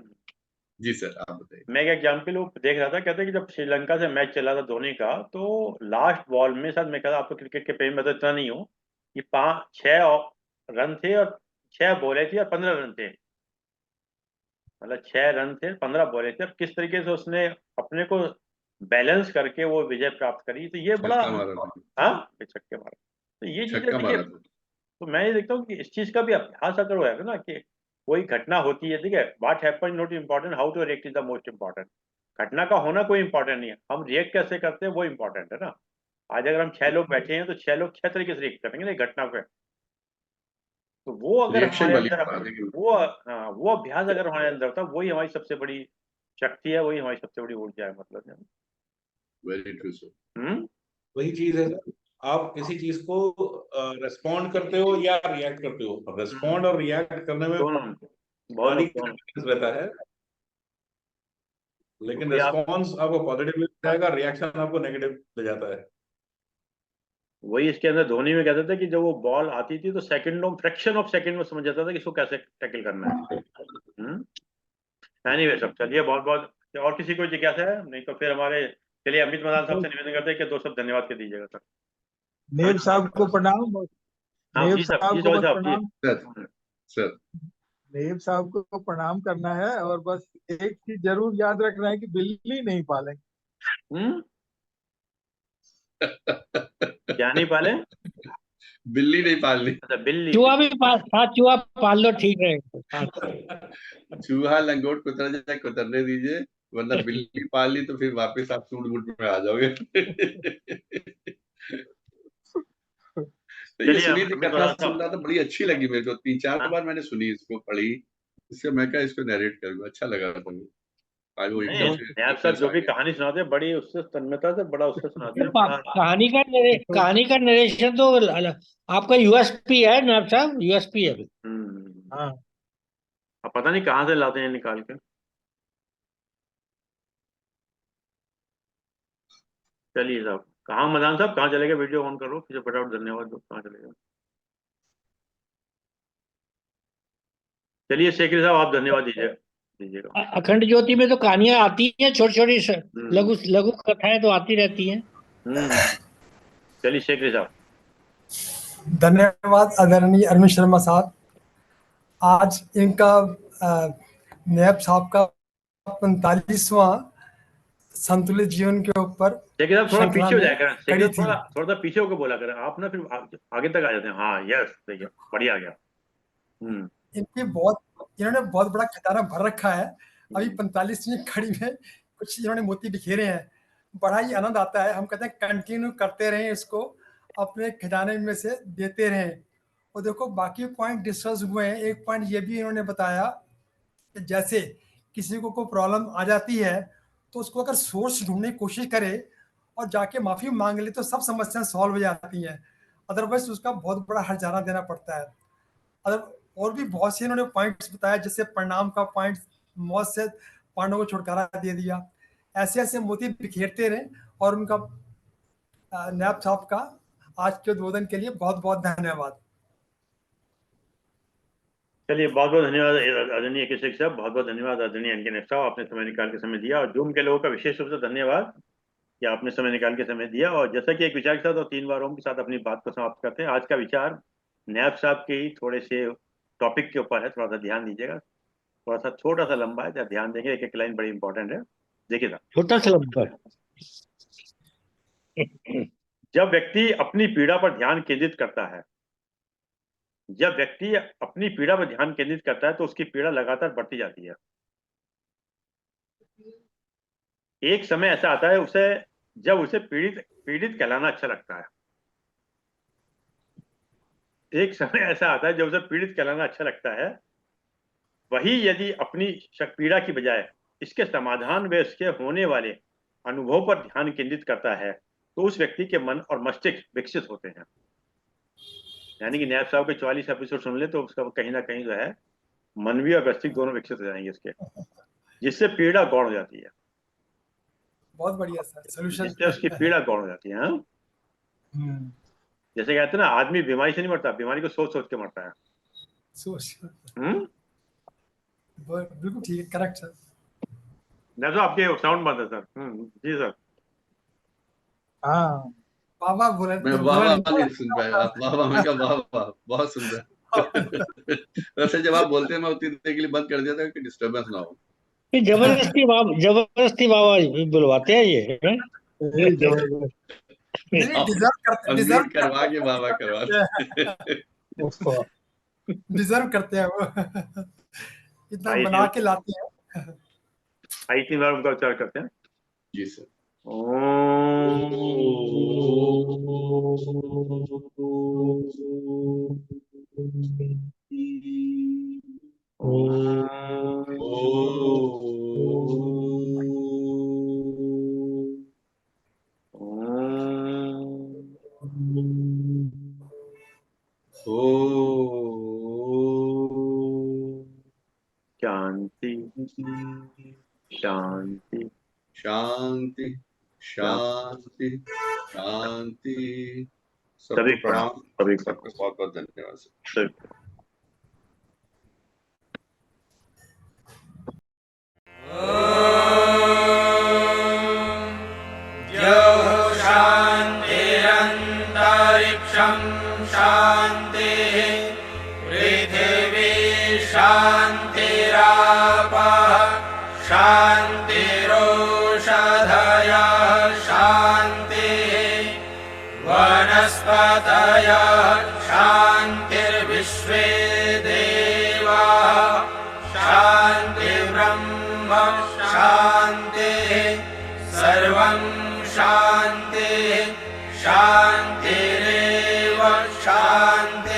जी सर, आप बताइए। मैं एक एग्जाम्पल देख रहा था, कहते हैं कि जब श्रीलंका से मैच चला था धोनी का, तो लास्ट बॉल में, शायद मैं कहता, आपको क्रिकेट के प्रेमी मैं तो इतना नहीं हूँ, कि 6 रन थे और 6 बॉलें थी और 15 रन थे। मतलब 6 रन थे, 15 बॉलें थी, और किस तरीके से उसने अपने को बैलेंस करके वो विजय प्राप्त करी, तो ये बड़ा, छक्का मारा था, हाँ, छक्के मारा। तो ये चीजें छक्का देखिए, मारा था। तो मैं ये देखता हूँ कि इस चीज का भी अभ्यास अगर होगा ना, कि कोई घटना होती है, ठीक है, what happen not important, how to react is the most important. घटना का होना कोई इंपॉर्टेंट नहीं है, हम रिएक्ट कैसे करते हैं वो इंपॉर्टेंट है ना। आज अगर हम 6 लोग बैठे हैं तो 6 लोग 6 तरीके से रिएक्ट करेंगे ना एक घटना पे। तो वो अगर रिएक्शन हमारे वाली अंदर, बात है कि वो, हाँ, वो अभ्यास अगर हमारे अंदर था, वही हमारी सबसे बड़ी शक्ति है, वही हमारी सबसे बड़ी ऊर्जा है, मतलब। Very true sir. हम्म। वही चीज है सर, आप किसी चीज को रिस्पॉन्ड करते हो या रिएक्ट करते हो। रिस्पॉन्ड और रिएक्ट करने में दोनों, पानी दोनों का दोनों। difference रहता है, लेकिन वही आप, रिस्पॉन्स आपको पॉजिटिव ले जाएगा, रिएक्शन आपको नेगेटिव ले जाता है। वही इसके अंदर धोनी में कहते थे कि जब वो बॉल आती थी तो सेकंडों, फ्रैक्शन ऑफ सेकंड में समझ जाता था कि इसको कैसे टैकल करना है। हम्म। एनीवे, सब चलिए, बहुत बहुत, और किसी को जिज्ञासा है? नहीं तो फिर हमारे, चलिए, अमित मदान साहब से निवेदन करते हैं कि 2 शब्द धन्यवाद के दीजिएगा सर। नेब अमित साहब को मदान, प्रणाम। हाँ नेब जी साहब, जी साहब को सॉरी बस साहब जी। प्रणाम। सर, सर नेब साहब को प्रणाम करना है, और बस एक चीज जरूर याद रखना है कि बिल्ली नहीं पालेंगे। हम्म। क्या नहीं पाले? बिल्ली नहीं पालनी। अच्छा, बिल्ली, चूहा भी बिल्ली। पाल, हाँ चूहा पाल लो, ठीक रहेगा। चूहा लंगोट कुतर जाए कुतरने दीजिए, वरना बिल्ली पाल ली तो फिर वापस आप सूट बूट में आ जाओगे। तो ये चलिए, सुनी थी अमित कथा, मदान सुन साहब। रहा था, बड़ी अच्छी लगी मेरे को। 3-4 हाँ, बार मैंने सुनी, इसको पढ़ी, इससे मैं क्या इसको नरेट करूंगा, अच्छा लगा था मुझे। आज वो नहीं, एकदम से नैब साहब डिफरेंस जो आ भी गया। कहानी सुनाते हैं, बड़ी उससे तन्मयता से, बड़ा उससे सुनाते हैं, बड़ा। तो कहानी का नरेशन तो आपका यूएसपी है ना साहब, यूएसपी है। हाँ, अब पता नहीं कहाँ से लाते हैं निकाल के। चलिए साहब, कहाँ मदान साहब, कहाँ चले गए? वीडियो ऑन करो, फिर फटाफट धन्यवाद दो, कहाँ चले गए? चलिए शेखरी साहब, आप धन्यवाद दीजिएगा। अखंड ज्योति में तो कहानियां आती हैं, छोटी छोटी हम्म। लघु लघु कथाएं तो आती रहती हैं। हम्म। चलिए शेखरी साहब। धन्यवाद आदरणीय अरविंद शर्मा साहब। आज इनका नैब साहब का 45वां संतुलित जीवन के ऊपर शेखरी साहब थोड़ा श्रृंखला पीछे हो में जाया करें, शेखरी कड़ी साहब थी। थोड़ा थोड़ा सा पीछे होकर बोला करें, आप ना फिर आगे तक आ जाते हैं। हाँ, यस, देखिए, बढ़िया आ गया। हम्म। इन्होंने बहुत बड़ा खजाना भर रखा है। अभी हम्म। 45वीं कड़ी में कुछ इन्होंने मोती बिखेरे हैं। बड़ा ही आनंद आता है। हम कहते हैं कंटिन्यू करते रहें इसको, अपने खजाने में से देते रहें। और देखो, बाकी पॉइंट डिस्कस हुए हैं। एक पॉइंट ये भी इन्होंने बताया कि जैसे किसी को कोई प्रॉब्लम आ जाती है तो उसको अगर सोर्स ढूंढने की कोशिश करे और जाके माफी मांग ले तो सब समस्याएं सॉल्व हो जाती हैं। अदरवाइज उसका बहुत बड़ा हर्जाना देना पड़ता है। अदर और भी बहुत से इन्होंने पॉइंट्स बताया, जैसे परिणाम का पॉइंट, मौत से पांडवों को छुटकारा दे दिया। ऐसे ऐसे मोती बिखेरते रहे। और उनका नैब साहब का आज के उद्बोधन के लिए बहुत बहुत धन्यवाद। चलिए, बहुत बहुत धन्यवाद आदरणीय केशव साहब, बहुत बहुत धन्यवाद आदरणीय एनके नेप साहब, आपने समय निकाल के समय दिया, और जूम के लोगों का विशेष रूप से धन्यवाद कि आपने समय निकाल के समय दिया। और जैसा कि एक विचार के साथ और 3 बारों के साथ अपनी बात को समाप्त करते हैं, आज का विचार नैब साहब के ही थोड़े से टॉपिक के ऊपर है, थोड़ा सा ध्यान दीजिएगा। थोड़ा सा छोटा सा लंबा है, जरा ध्यान देंगे, एक एक लाइन बड़ी इंपॉर्टेंट है। देखिए साहब, छोटा सा लंबा। जब व्यक्ति अपनी पीड़ा पर ध्यान केंद्रित करता है, जब व्यक्ति अपनी पीड़ा पर ध्यान केंद्रित करता है तो उसकी पीड़ा लगातार बढ़ती जाती है। एक समय ऐसा आता है उसे, जब उसे पीड़ित पीड़ित कहलाना अच्छा लगता है। एक समय ऐसा आता है जब उसे पीड़ित कहलाना अच्छा लगता है, वही यदि अपनी पीड़ा की बजाय इसके समाधान व इसके होने वाले अनुभव पर ध्यान केंद्रित करता है तो उस व्यक्ति के मन और मस्तिष्क विकसित होते हैं। यानी कि नायब साहब के 44 एपिसोड सुन ले तो उसका कहीं ना कहीं जो है मनवी और मस्तिष्क दोनों विकसित हो जाएंगे इसके, जिससे पीड़ा गौण हो जाती है। बहुत बढ़िया सर सॉल्यूशन। जिससे उसकी पीड़ा गौण हो जाती है। हाँ, जैसे कहते हैं ना, आदमी बीमारी से नहीं मरता, बीमारी को सोच सोच के मरता है। बिल्कुल ठीक है, करेक्ट सर। ना तो आपके साउंड बंद है सर। जी सर। हाँ बाबा बोले मैं वाह वाह नहीं सुन पाया। वाह वाह, मैं कहा वाह वाह, बहुत सुंदर। वैसे जब आप बोलते हैं मैं उतनी देर के लिए बंद कर दिया था कि डिस्टर्बेंस ना हो। ये जबरदस्ती बाबा बुलवाते हैं ये हैं? डिजर्व करवा के बाबा करवा डिजर्व करते हैं वो। इतना बना के लाते हैं। आई 3 बार उनका उच्चारण करते हैं। जी सर। शांति शांति शांति शांति शांति। सभी सबको प्रणाम। सभी सबको बहुत बहुत धन्यवाद सर। शान्तिरन्तरिक्षं शान्तिः पृथिवी शान्तिरापः शान्तिरोषधयः शान्तिः वनस्पतयः शान्तिर्विश्वे देवाः शान्तिर्ब्रह्म शान्तिः सर्वं शान्तिः शान्तिरेव शान्तिः।